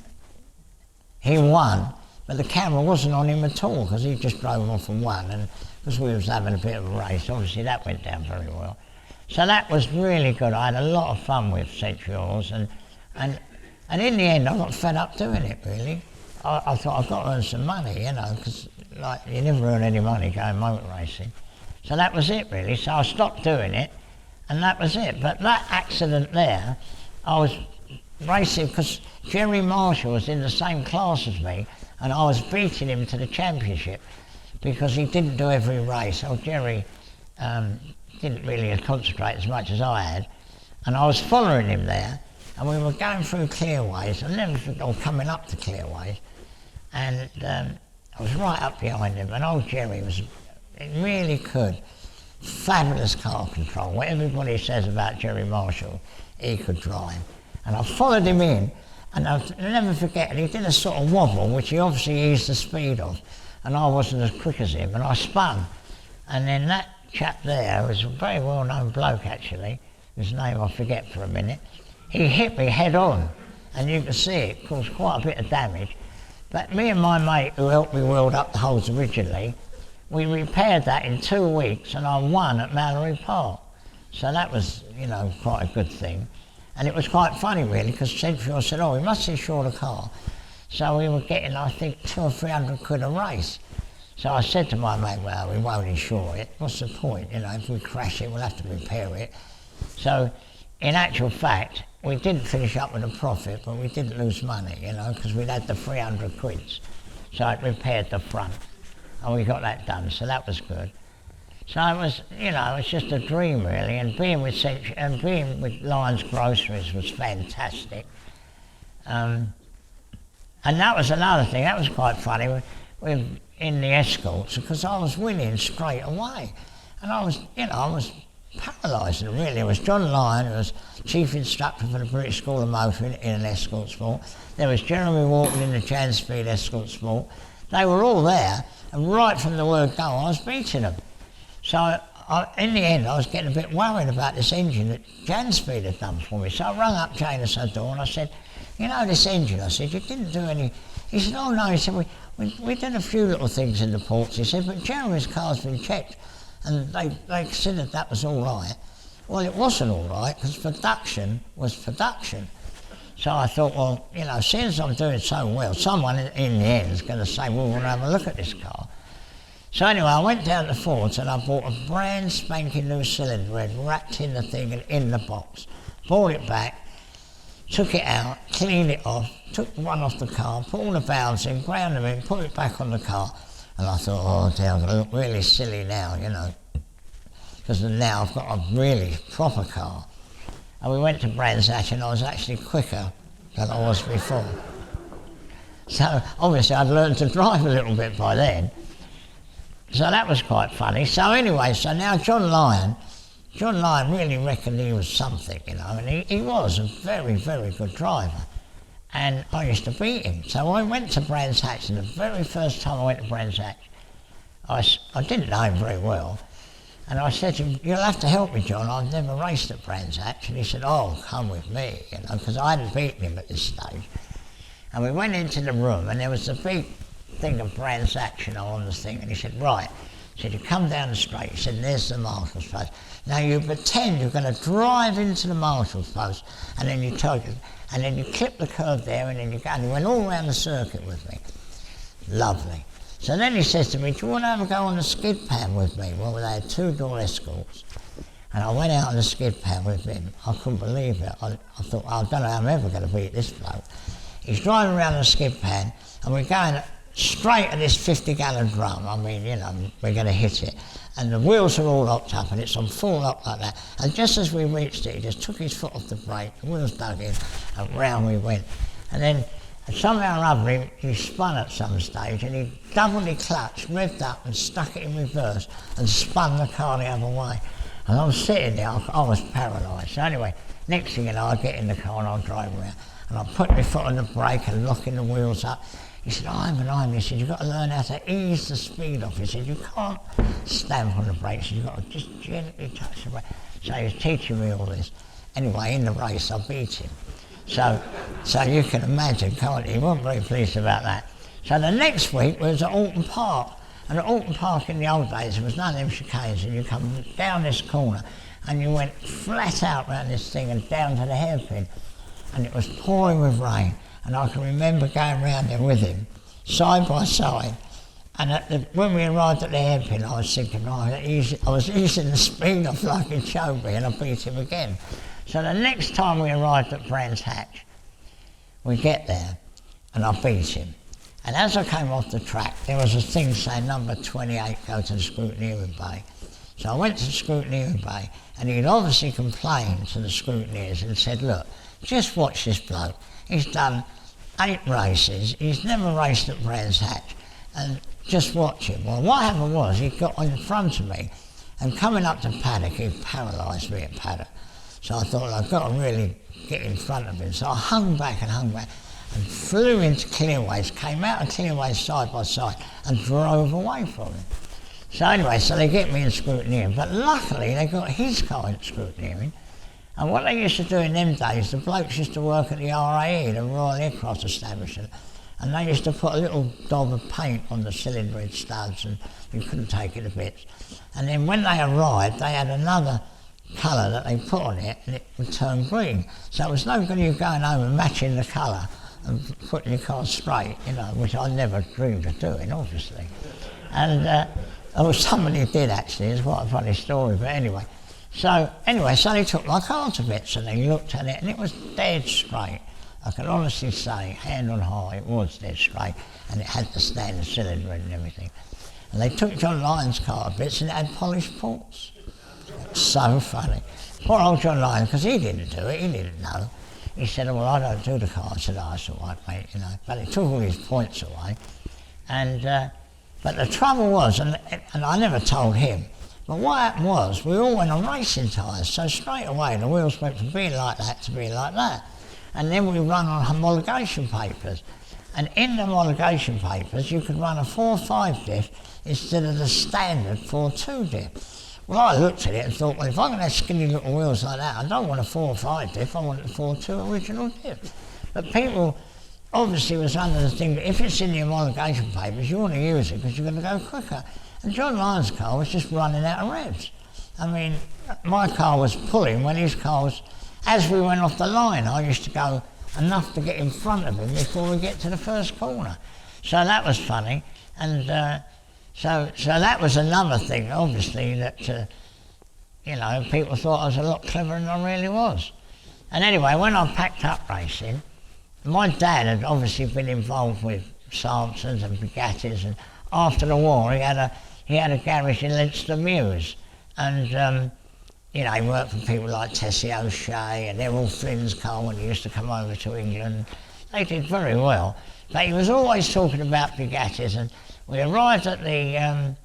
He won, but the camera wasn't on him at all, because he just drove off and won, and because we was having a bit of a race, obviously that went down very well. So that was really good. I had a lot of fun with Century Oils, and in the end I got fed up doing it, really. I thought, I've got to earn some money, you know, because like, you never earn any money going motor racing. So that was it, really. So I stopped doing it, and that was it. But that accident there, I was racing because Jerry Marshall was in the same class as me, and I was beating him to the championship because he didn't do every race. Oh, Jerry didn't really concentrate as much as I had, and I was following him there, and we were going through clearways, or coming up to clearways, and I was right up behind him, and old Jerry was really good. Fabulous car control. What everybody says about Jerry Marshall, he could drive. And I followed him in, and I'll never forget, and he did a sort of wobble, which he obviously eased the speed of, and I wasn't as quick as him, and I spun. And then that chap there was a very well-known bloke, actually, whose name I forget for a minute. He hit me head on, and you can see it caused quite a bit of damage. But me and my mate, who helped me weld up the holes originally, we repaired that in 2 weeks, and I won at Mallory Park. So that was, you know, quite a good thing. And it was quite funny, really, because Central said, "Oh, we must insure the car." So we were getting, I think, 200 or 300 quid a race. So I said to my mate, "Well, we won't insure it. What's the point? You know, if we crash it, we'll have to repair it." So, in actual fact, we didn't finish up with a profit, but we didn't lose money, you know, because we'd had the 300 quids. So it repaired the front, and we got that done, so that was good. So it was, you know, it's just a dream, really, and being with Lyons Groceries was fantastic. And that was another thing, that was quite funny, in the escorts, because I was winning straight away. And I was, you know, I was paralysing, really. It was John Lyon, who was chief instructor for the British School of Motoring in an escort sport. There was Jeremy Walton in the Jan Speed escort sport. They were all there, and right from the word go, I was beating them. So in the end, I was getting a bit worried about this engine that Jan Speed had done for me. So I rang up Janus O'Donnell and I said, "You know this engine?" I said, "You didn't do any..." He said, "Oh no," he said, we did a few little things in the ports." He said, "But Jeremy's car's been checked and they considered that was all right." Well, it wasn't all right, because production was production. So I thought, well, you know, since I'm doing so well, someone in the end is going to say, "Well, we'll have a look at this car." So anyway, I went down to Ford's and I bought a brand spanking new cylinder head wrapped in the thing and in the box. Brought it back, took it out, cleaned it off, took the one off the car, put all the valves in, ground them in, put it back on the car. And I thought, oh dear, I'm going to look really silly now, you know. Because now I've got a really proper car. And we went to Brands Hatch and I was actually quicker than I was before. So obviously I'd learned to drive a little bit by then. So that was quite funny. So anyway, so now John Lyon really reckoned he was something, you know, and he was a very, very good driver. And I used to beat him. So I went to Brands Hatch, and the very first time I went to Brands Hatch, I didn't know him very well. And I said to him, you'll have to help me, John, I've never raced at Brands Hatch. And he said, oh, come with me, you know, because I hadn't beaten him at this stage. And we went into the room, and there was a big thing of Brands Hatch, you know, on the thing. And he said, right. He said, you come down the straight. He said, there's the marshal's post. Now you pretend you're going to drive into the marshal's post, and then you clip the curve there, and then you go. And he went all around the circuit with me. Lovely. So then he says to me, do you want to have a go on the skid pad with me? Well, they had 2-door escorts. And I went out on the skid pad with him. I couldn't believe it. I thought, I don't know how I'm ever going to beat this bloke. He's driving around the skid pad, and we're going straight at this 50-gallon drum. I mean, you know, we're going to hit it. And the wheels are all locked up, and it's on full lock like that. And just as we reached it, he just took his foot off the brake, the wheels dug in, and round we went. And then somehow or other, he spun at some stage, and he doubly clutched, revved up, and stuck it in reverse, and spun the car the other way. And I was sitting there, I was paralysed. So anyway, next thing you know, I get in the car and I drive around. And I put my foot on the brake and locking the wheels up. He said, I'm, he said, you've got to learn how to ease the speed off. He said, you can't stamp on the brakes, you've got to just gently touch the brake. So he was teaching me all this. Anyway, in the race, I beat him. So you can imagine, can't you? He wasn't very pleased about that. So the next week was at Alton Park. And at Alton Park in the old days, there was none of them chicanes, and you come down this corner, and you went flat out round this thing and down to the hairpin. And it was pouring with rain. And I can remember going round there with him, side by side. And when we arrived at the hairpin, I was thinking, I was easing the speed off like he showed me, and I beat him again. So the next time we arrived at Brands Hatch, we get there, and I beat him. And as I came off the track, there was a thing saying number 28, go to the scrutineering bay. So I went to the scrutineering bay, and he'd obviously complained to the scrutineers and said, look, just watch this bloke. He's done 8 races, he's never raced at Brands Hatch, and just watch him. Well, what happened was he got in front of me, and coming up to paddock, he paralysed me at paddock. So I thought, I've got to really get in front of him. So I hung back, and flew into clearways, came out of clearways side by side, and drove away from him. So anyway, so they get me in scrutineering, but luckily they got his car in scrutineering. And what they used to do in them days, the blokes used to work at the RAE, the Royal Aircraft Establishment, and they used to put a little daub of paint on the cylinder head studs, and you couldn't take it to bits. And then when they arrived, they had another colour that they put on it, and it would turn green. So it was no good you going home and matching the colour and putting your car straight, you know, which I never dreamed of doing, obviously. And somebody did actually, it's quite a funny story, but anyway. So they took my car to bits and they looked at it, and it was dead straight. I can honestly say, hand on heart, it was dead straight, and it had the standard cylinder and everything. And they took John Lyon's car to bits, and it had polished ports. It was so funny. Poor old John Lyon, because he didn't do it, he didn't know. He said, well, I don't do the car. I said, oh, it's all right, mate, you know. But it took all his points away. And, but the trouble was, and I never told him, but what happened was, we all went on racing tyres, so straight away the wheels went from being like that to being like that. And then we run on homologation papers. And in the homologation papers, you could run a 4.5 diff instead of the standard 4.2 diff. Well, I looked at it and thought, well, if I'm going to have skinny little wheels like that, I don't want a 4.5 diff, I want a 4.2 original diff. But people obviously was under the thing that if it's in the homologation papers, you want to use it because you're going to go quicker. And John Lyon's car was just running out of revs. I mean, my car was pulling when his car was, as we went off the line, I used to go enough to get in front of him before we get to the first corner. So that was funny. And So that was another thing, obviously, that, you know, people thought I was a lot cleverer than I really was. And anyway, when I packed up racing, my dad had obviously been involved with Sampsons and Bugattis, and after the war he had a garage in Leinster Mews, and you know, he worked for people like Tessie O'Shea and Errol Flynn's car when he used to come over to England. They did very well, but he was always talking about Bugattis, and we arrived at the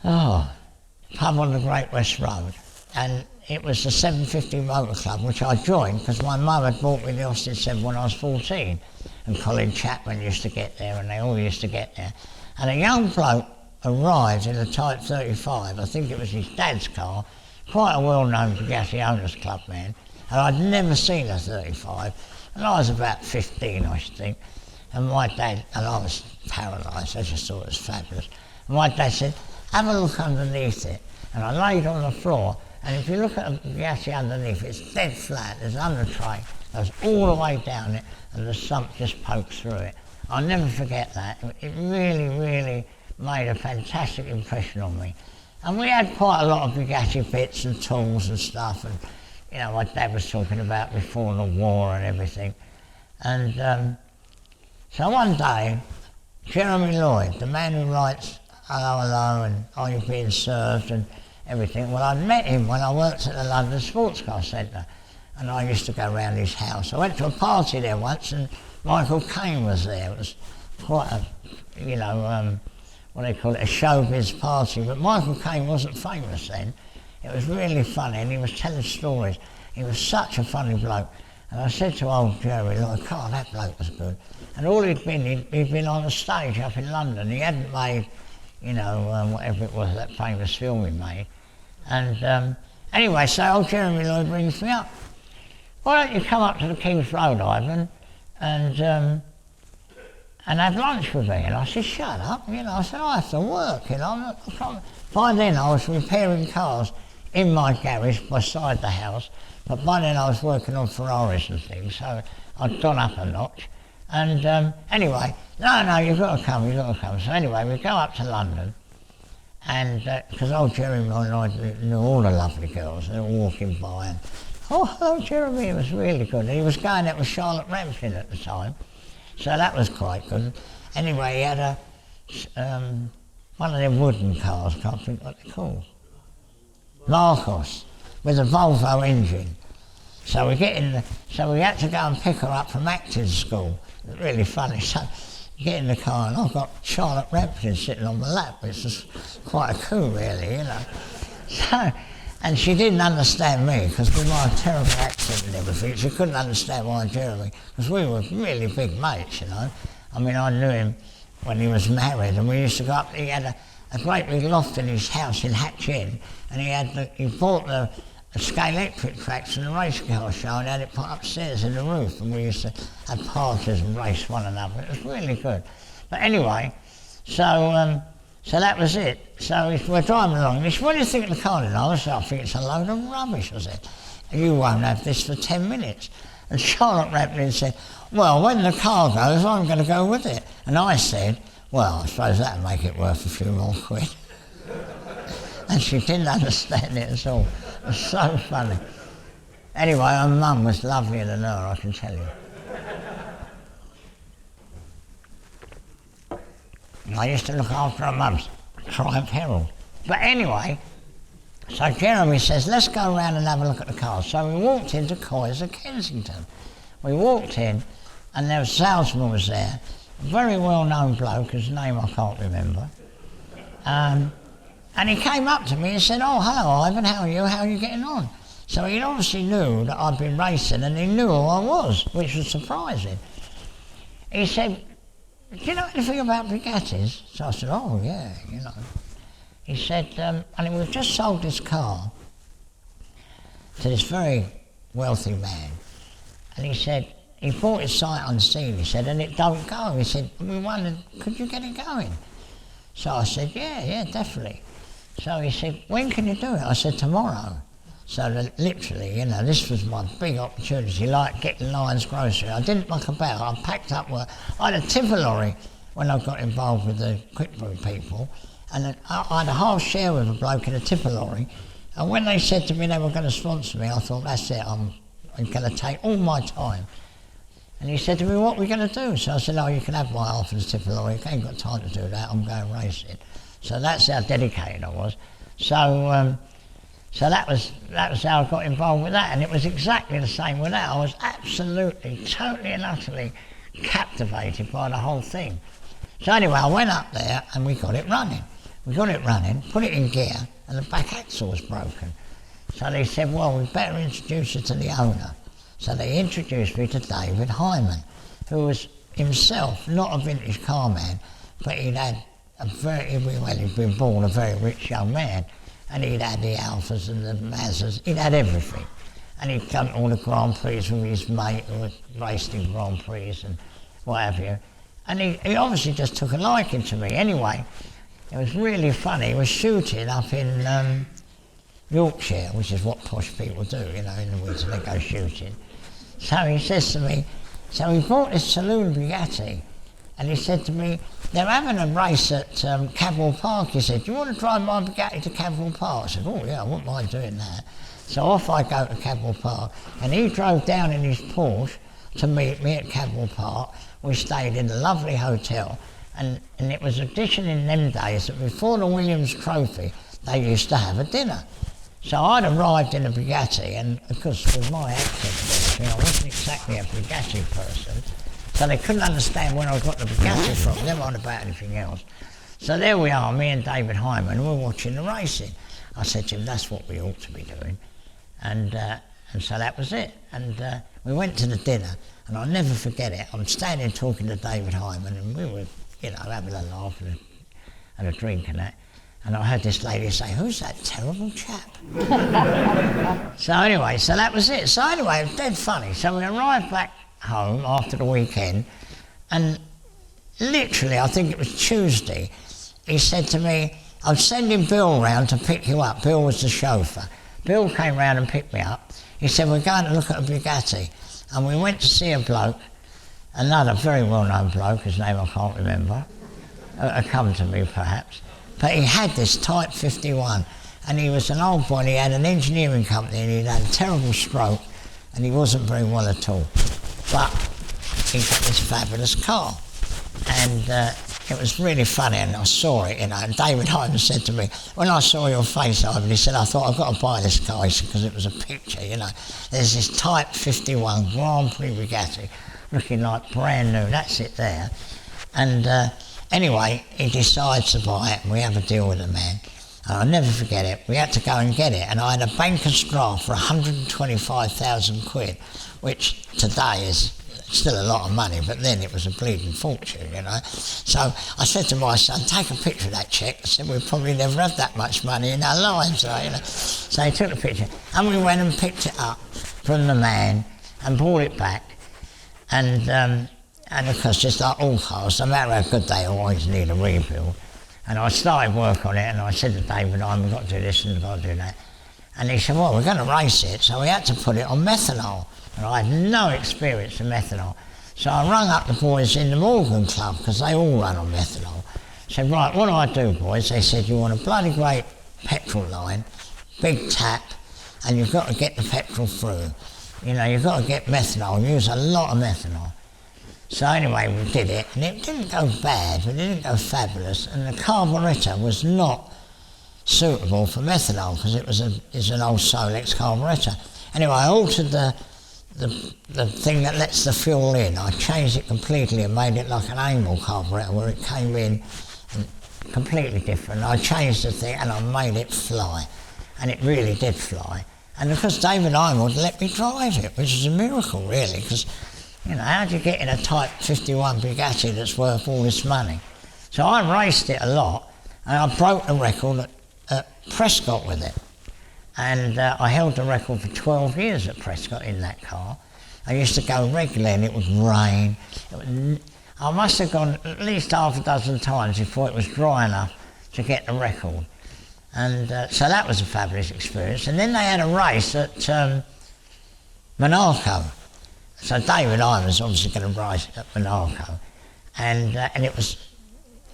pub on the Great West Road, and it was the 750 Motor Club, which I joined because my mum had bought me the Austin 7 when I was 14, and Colin Chapman used to get there, and they all used to get there. And a young bloke arrived in a Type 35, I think it was his dad's car, quite a well-known Bugatti Owners Club man, and I'd never seen a 35, and I was about 15, I should think, and my dad, and I was paralysed, I just thought it was fabulous, and my dad said, have a look underneath it, and I laid on the floor, and if you look at a Bugatti underneath, it's dead flat, there's under tray, goes all the way down it, and the sump just pokes through it. I'll never forget that. It really, really made a fantastic impression on me. And we had quite a lot of Bugatti bits and tools and stuff, and you know, my dad was talking about before the war and everything. And so one day, Jeremy Lloyd, the man who writes Hello, Hello and Are You Being Served and everything, well, I'd met him when I worked at the London Sports Car Centre, and I used to go around his house. I went to a party there once, and Michael Caine was there. It was quite a, you know, what they call it, a showbiz party, but Michael Caine wasn't famous then. It was really funny, and he was telling stories. He was such a funny bloke. And I said to old Jerry, like, God, that bloke was good. And all he'd been on a stage up in London. He hadn't made, you know, whatever it was, that famous film he made. And anyway, so old Jeremy Lloyd brings me up. Why don't you come up to the King's Road, Ivan, and have lunch with me? And I said, shut up, you know. I said, I have to work, you know. By then I was repairing cars in my garage beside the house, but by then I was working on Ferraris and things, so I'd gone up a notch. And anyway, no, you've got to come. So anyway, we go up to London, and because old Jeremy and I knew all the lovely girls, they were walking by, and oh, hello Jeremy, it was really good. And he was going out with Charlotte Rampling at the time, so that was quite good. Anyway, he had one of them wooden cars, can't think what they're called. Marcos, with a Volvo engine. So we had to go and pick her up from acting school. It was really funny. So you get in the car and I've got Charlotte Rampling sitting on my lap, which was quite a coup really, you know. So, and she didn't understand me, because with my terrible accent and everything, she couldn't understand why Jeremy, because we were really big mates, you know. I mean, I knew him when he was married, and we used to go up, he had a great big loft in his house in Hatch End, and he bought the Scalextric tracks and the race car show and had it put upstairs in the roof, and we used to have parties and race one another. It was really good. But anyway, so that was it. So we're driving along. He said, what do you think of the car now? I said, I think it's a load of rubbish. I said, you won't have this for 10 minutes. And Charlotte Rampling said, well, when the car goes, I'm going to go with it. And I said, well, I suppose that'll make it worth a few more quid. And she didn't understand it at all. It was so funny. Anyway, her mum was lovelier than her, I can tell you. I used to look after her mum's Triumph Herald. But anyway, so Jeremy says, let's go around and have a look at the cars. So we walked into Coy's at Kensington. We walked in, and there was a salesman was there, a very well-known bloke, whose name I can't remember. And he came up to me and said, oh, hello, Ivan, how are you getting on? So he obviously knew that I'd been racing, and he knew who I was, which was surprising. He said, do you know anything about Bugattis? So I said, oh, yeah, you know. He said, and we've just sold this car to this very wealthy man. And he said, he bought it sight unseen, he said, and it don't go. He said, we wondered, could you get it going? So I said, yeah, definitely. So he said, when can you do it? I said, tomorrow. So literally, you know, this was my big opportunity, like getting Lyons grocery. I didn't muck about, I packed up work. I had a tipper lorry when I got involved with the Quick Brew people, and I had a half share with a bloke in a tipper lorry, and when they said to me they were going to sponsor me, I thought, that's it, I'm going to take all my time. And he said to me, what are we going to do? So I said, oh, you can have my half of the tipper lorry, I ain't got time to do that, I'm going racing. So that's how dedicated I was. So that was how I got involved with that, and it was exactly the same with that. I was absolutely, totally and utterly captivated by the whole thing. So anyway, I went up there and we got it running. We got it running, put it in gear, and the back axle was broken. So they said, well, we'd better introduce you to the owner. So they introduced me to David Hyman, who was himself not a vintage car man, but he'd been born a very rich young man, and he'd had the Alphas and the Mazdas, he'd had everything. And he'd come to all the Grand Prix with his mate who had raced in Grand Prix and what have you. And he obviously just took a liking to me. Anyway, it was really funny. He was shooting up in Yorkshire, which is what posh people do, you know, in the winter they go shooting. So he says to me, so he bought this saloon Bugatti, and he said to me, they're having a race at Cadwell Park. He said, do you want to drive my Bugatti to Cadwell Park? I said, oh yeah, I wouldn't mind doing that. So off I go to Cadwell Park, and he drove down in his Porsche to meet me at Cadwell Park. We stayed in a lovely hotel, and it was a tradition in them days that before the Williams Trophy, they used to have a dinner. So I'd arrived in a Bugatti, and of course with my accent, I wasn't exactly a Bugatti person, so they couldn't understand where I got the Bugatti from, never on about anything else. So there we are, me and David Hyman, we're watching the racing. I said to him, that's what we ought to be doing. And so that was it. And we went to the dinner, and I'll never forget it. I'm standing talking to David Hyman, and we were, you know, having a laugh and a drink and that. And I heard this lady say, who's that terrible chap? So anyway, so that was it. So anyway, it was dead funny. So we arrived back home after the weekend, and literally, I think it was Tuesday, he said to me, I'm sending Bill round to pick you up. Bill was the chauffeur. Bill came round and picked me up. He said, we're going to look at a Bugatti. And we went to see a bloke, another very well-known bloke, his name I can't remember, come to me perhaps. But he had this Type 51, and he was an old boy, and he had an engineering company, and he'd had a terrible stroke, and he wasn't very well at all. But he got this fabulous car. And it was really funny, and I saw it, you know, and David Hyman said to me, when I saw your face, Ivan, he said, I thought, I've got to buy this car, because it was a picture, you know. There's this Type 51 Grand Prix Bugatti, looking like brand new, that's it there. And anyway, he decides to buy it, and we have a deal with the man. And I'll never forget it, we had to go and get it, and I had a banker's draft for 125,000 quid, which today is still a lot of money, but then it was a bleeding fortune, you know. So I said to my son, take a picture of that cheque. I said, we'll probably never have that much money in our lives, you know. So he took the picture, and we went and picked it up from the man and brought it back. And of course, just like all cars, no matter how good they always need a rebuild. And I started work on it, and I said to David, we've got to do this and we've got to do that. And he said, well, we're going to race it, so we had to put it on methanol. And I had no experience in methanol. So I rang up the boys in the Morgan Club, because they all run on methanol. I said, right, what do I do, boys? They said, you want a bloody great petrol line, big tap, and you've got to get the petrol through. You know, you've got to get methanol, use a lot of methanol. So anyway, we did it, and it didn't go bad, but it didn't go fabulous, and the carburettor was not suitable for methanol, because it's an old Solex carburettor. Anyway, I altered the thing that lets the fuel in. I changed it completely and made it like an Amel carburettor, where it came in and completely different. I changed the thing and I made it fly, and it really did fly. And of course David Hyman would let me drive it, which is a miracle really, because you know, how do you get in a Type 51 Bugatti that's worth all this money? So I raced it a lot, and I broke the record at Prescott with it. And I held the record for 12 years at Prescott in that car. I used to go regularly, and it would rain. I must have gone at least half a dozen times before it was dry enough to get the record. And so that was a fabulous experience. And then they had a race at Monaco. So David Hyman was obviously going to race at Monaco. and it was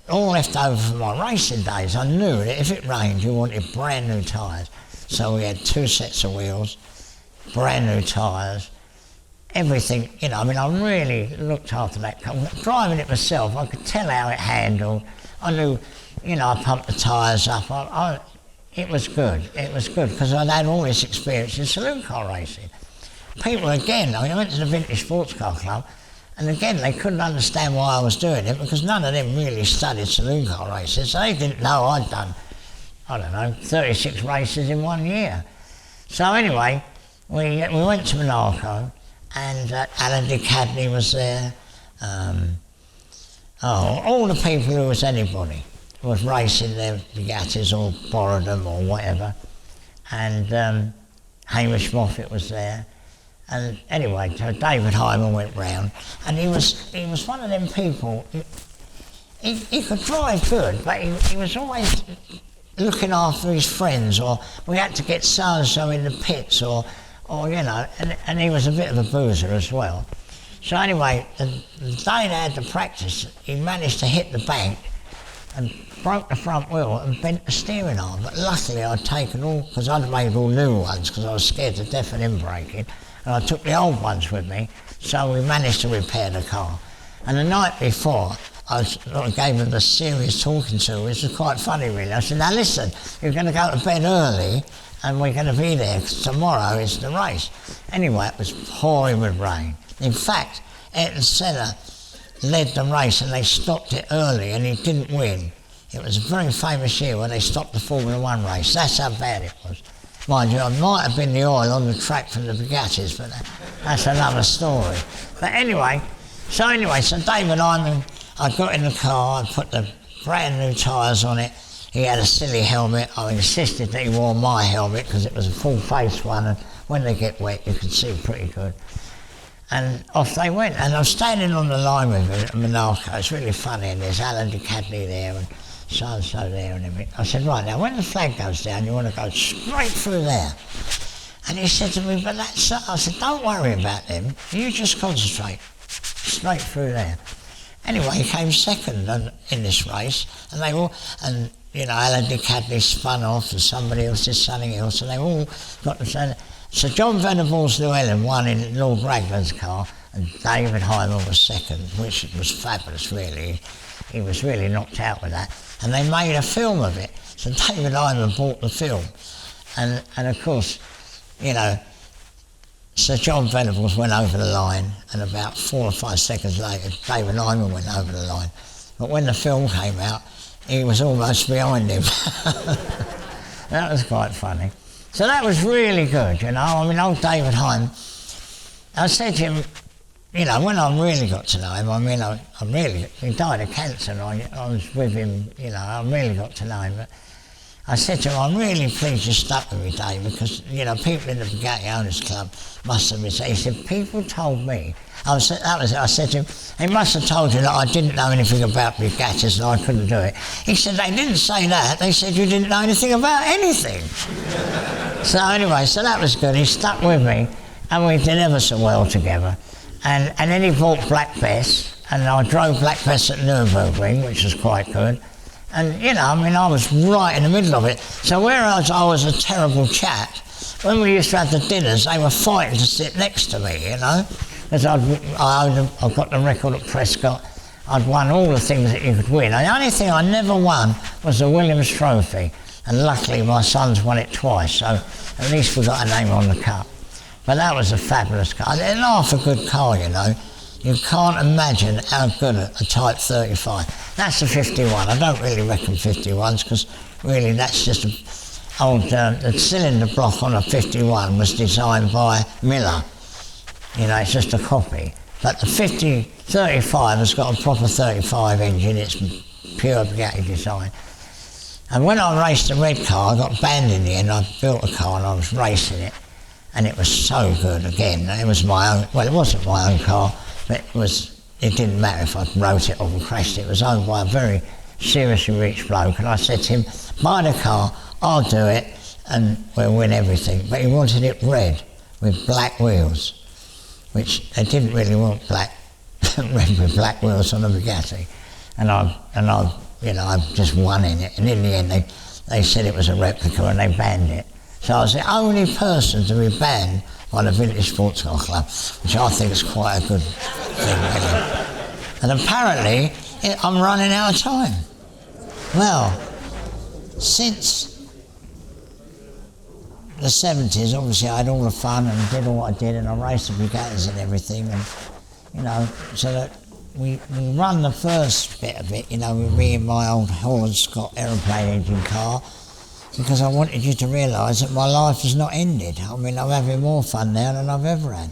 all left over from my racing days. I knew that if it rained, you wanted brand new tyres. So we had 2 sets of wheels, brand new tyres, everything, you know, I mean, I really looked after that car. Driving it myself, I could tell how it handled. I knew, you know, I pumped the tyres up. It was good, because I'd had all this experience in saloon car racing. People, again, I mean, I went to the Vintage Sports Car Club, and again, they couldn't understand why I was doing it, because none of them really studied saloon car races. So they didn't know I'd done, I don't know, 36 races in 1 year. So anyway, we went to Monaco, and Alan de Cadney was there. All the people who was anybody was racing their Bugattis or borrowed them or whatever. And Hamish Moffat was there. And anyway, so David Hyman went round, and he was one of them people. He could drive good, but he was always looking after his friends, or we had to get so-and-so in the pits, or you know, and he was a bit of a boozer as well. So anyway, the day they had the practice, he managed to hit the bank and broke the front wheel and bent the steering arm. But luckily I'd taken all, because I'd made all new ones, because I was scared to death of him breaking, and I took the old ones with me, so we managed to repair the car. And the night before, I gave him a serious talking to, which was quite funny really. I said, now listen, you're going to go to bed early, and we're going to be there, because tomorrow is the race. Anyway, it was pouring with rain. In fact, Ayrton Senna led the race, and they stopped it early, and he didn't win. It was a very famous year when they stopped the Formula 1 race. That's how bad it was. Mind you, I might have been the oil on the track from the Bugattis, but that's another story. But anyway, so David Hyman, I got in the car, I put the brand new tyres on it. He had a silly helmet. I insisted that he wore my helmet because it was a full face one, and when they get wet you can see pretty good. And off they went, and I was standing on the line with him at Monaco. It's really funny, and there's Alan de Cadney there and so-and-so there and everything. I said, right, now when the flag goes down you want to go straight through there. And he said to me, but that's... I said, don't worry about them, you just concentrate, straight through there. Anyway, he came second in this race, and they all... and you know, Alan de Cadney spun off, and somebody else did something else, and they all got the same. So John Venables Llewellyn won in Lord Raglan's car, and David Hyman was second, which was fabulous, really. He was really knocked out with that. And they made a film of it. So David Hyman bought the film. And of course, you know, Sir John Venables went over the line, and about 4 or 5 seconds later, David Hyman went over the line. But when the film came out, he was almost behind him. That was quite funny. So that was really good, you know. I mean, old David Hyman, I said to him, you know, when I really got to know him, I mean, he died of cancer, and I was with him, you know, I really got to know him. But I said to him, I'm really pleased you stuck with me, Dave, because, you know, people in the Bugatti Owners Club must have been saying, he said, people told me, I said to him, they must have told you that I didn't know anything about Bugattis and I couldn't do it. He said, they didn't say that, they said you didn't know anything about anything. So anyway, so that was good, he stuck with me, and we did ever so well together. And then he bought Black Bess, and I drove Black Bess at Nürburgring, which was quite good. And, you know, I mean, I was right in the middle of it. So whereas I was a terrible chap, when we used to have the dinners, they were fighting to sit next to me, you know. Because I've got the record at Prescott. I'd won all the things that you could win. And the only thing I never won was the Williams Trophy. And luckily my sons won it twice, so at least we got a name on the cup. But that was a fabulous car. They're half a good car, you know. You can't imagine how good a Type 35. That's a 51. I don't really reckon 51s, because really that's just the cylinder block on a 51 was designed by Miller. You know, it's just a copy. But the 35 has got a proper 35 engine. It's pure Bugatti design. And when I raced the red car, I got banned in the end. I built a car and I was racing it. And it was so good again. It was my own, well, it wasn't my own car, but it didn't matter if I wrote it or crashed it. It was owned by a very seriously rich bloke. And I said to him, buy the car, I'll do it, and we'll win everything. But he wanted it red with black wheels, which they didn't really want black. red with black wheels on a Bugatti, and I just won in it. And in the end, they said it was a replica and they banned it. So I was the only person to be banned by the Villiers Sports Car Club, which I think is quite a good thing, really. And apparently, I'm running out of time. Well, since the 70s, obviously I had all the fun and did all what I did, and I raced the Bugattis and everything, and so that we run the first bit of it, with me and my old Holland Scott aeroplane engine car, because I wanted you to realise that my life has not ended. I mean, I'm having more fun now than I've ever had.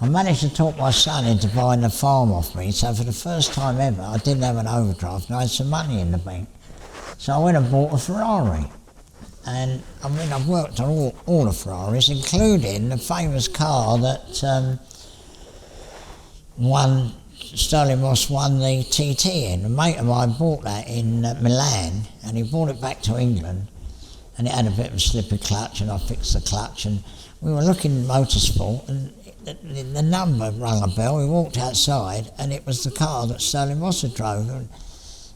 I managed to talk my son into buying the farm off me, so for the first time ever, I didn't have an overdraft and I had some money in the bank. So I went and bought a Ferrari. And I mean, I've worked on all the Ferraris, including the famous car that Sterling Moss won the TT in. A mate of mine bought that in Milan, and he brought it back to England, and it had a bit of a slippy clutch, and I fixed the clutch, and we were looking at motorsport, and the number rang a bell. We walked outside, and it was the car that Sterling Moss had drove.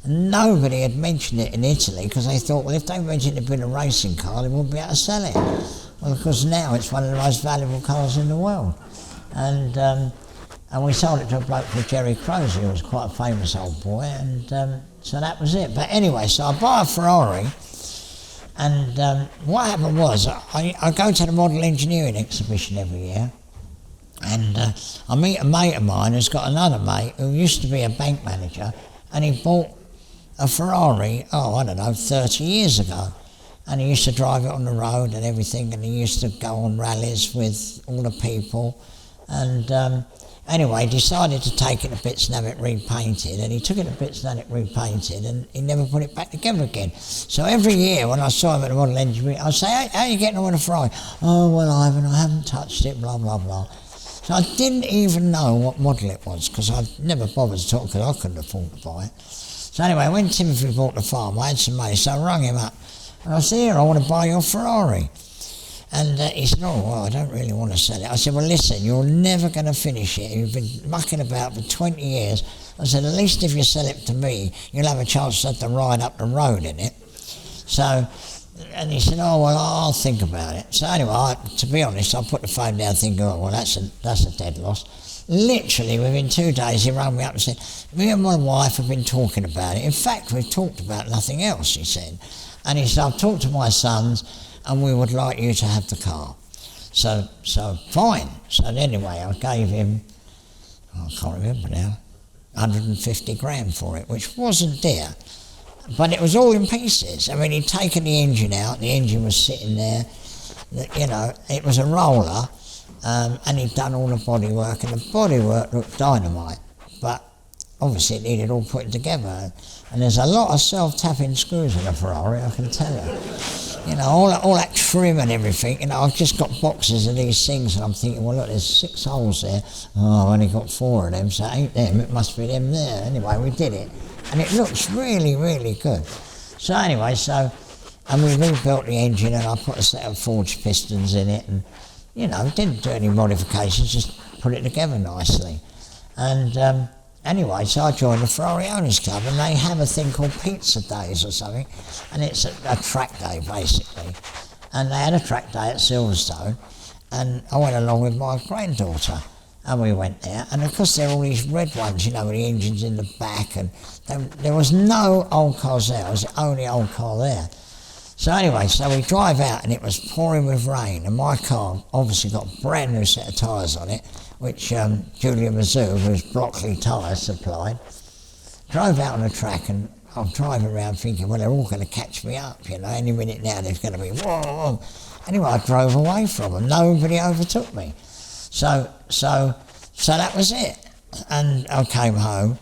And nobody had mentioned it in Italy, because they thought, well, if they mentioned it being a racing car, they wouldn't be able to sell it. Well, of course, now it's one of the most valuable cars in the world. And we sold it to a bloke called Jerry Crozier, who was quite a famous old boy, and so that was it. But anyway, so I buy a Ferrari, and what happened was, I go to the model engineering exhibition every year, and I meet a mate of mine who's got another mate who used to be a bank manager, and he bought a Ferrari, 30 years ago. And he used to drive it on the road and everything, and he used to go on rallies with all the people. And anyway, he decided to take it to bits and have it repainted, and he took it to bits and had it repainted, and he never put it back together again. So every year when I saw him at the model engineering, I'd say, hey, how are you getting on with a Ferrari? Oh, well, Ivan, I haven't touched it, blah, blah, blah. So I didn't even know what model it was, because I never bothered to talk, because I couldn't afford to buy it. So anyway, when Timothy bought the farm, I had some money, so I rang him up. And I said, here, I want to buy your Ferrari. And he said, oh, well, I don't really want to sell it. I said, well, listen, you're never going to finish it. You've been mucking about for 20 years. I said, at least if you sell it to me, you'll have a chance to have to ride up the road in it. So, and he said, oh, well, I'll think about it. So anyway, to be honest, I put the phone down thinking, oh, well, that's a dead loss. Literally, within 2 days, he rang me up and said, me and my wife have been talking about it. In fact, we've talked about nothing else, he said. And he said, I've talked to my sons, and we would like you to have the car. So fine. So anyway, I gave him, I can't remember now, 150 grand for it, which wasn't dear. But it was all in pieces. I mean, he'd taken the engine out, the engine was sitting there, it was a roller, and he'd done all the bodywork, and the bodywork looked dynamite, but obviously it needed all putting together. And there's a lot of self-tapping screws in a Ferrari, I can tell you. All that trim and everything, I've just got boxes of these things, and I'm thinking, well, look, there's 6 holes there. Oh, I've only got 4 of them, so it ain't them, it must be them there. Anyway, we did it, and it looks really, really good. So anyway, and we rebuilt the engine, and I put a set of forged pistons in it, and, didn't do any modifications, just put it together nicely. And anyway, so I joined the Ferrari Owners Club, and they have a thing called Pizza Days or something, and it's a track day, basically. And they had a track day at Silverstone, and I went along with my granddaughter, and we went there, and of course there are all these red ones, with the engines in the back, and there was no old cars there, it was the only old car there. So anyway, so we drive out, and it was pouring with rain, and my car obviously got a brand new set of tyres on it, which Julia Mizzou, who's Blockley Tyres, supplied. Drove out on the track, and I'm driving around thinking, well, they're all going to catch me up, any minute now there's going to be whoa, whoa. Anyway, I drove away from them. Nobody overtook me. So that was it. And I came home,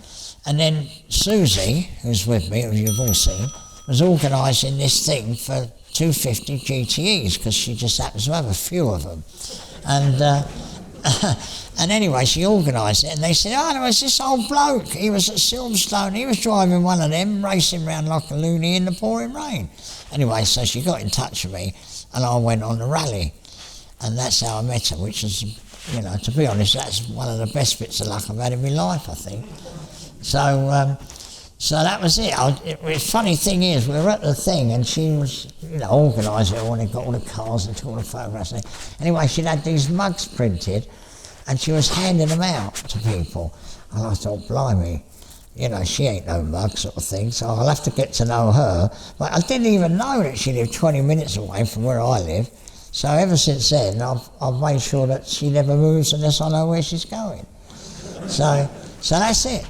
and then Susie, who's with me, who you've all seen, was organising this thing for 250 GTEs, because she just happens to have a few of them. And and anyway, she organised it, and they said, oh, there was this old bloke, he was at Silverstone, he was driving one of them, racing round like a loony in the pouring rain. Anyway, so she got in touch with me, and I went on the rally, and that's how I met her, which was you know, to be honest, that's one of the best bits of luck I've had in my life, I think. So, so that was it. The funny thing is, we were at the thing and she was, you know, organised it all and got all the cars and took all the photographs. Anyway, she'd had these mugs printed and she was handing them out to people. And I thought, blimey, you know, she ain't no mug sort of thing, so I'll have to get to know her. But I didn't even know that she lived 20 minutes away from where I live. So ever since then, I've made sure that she never moves unless I know where she's going. So that's it.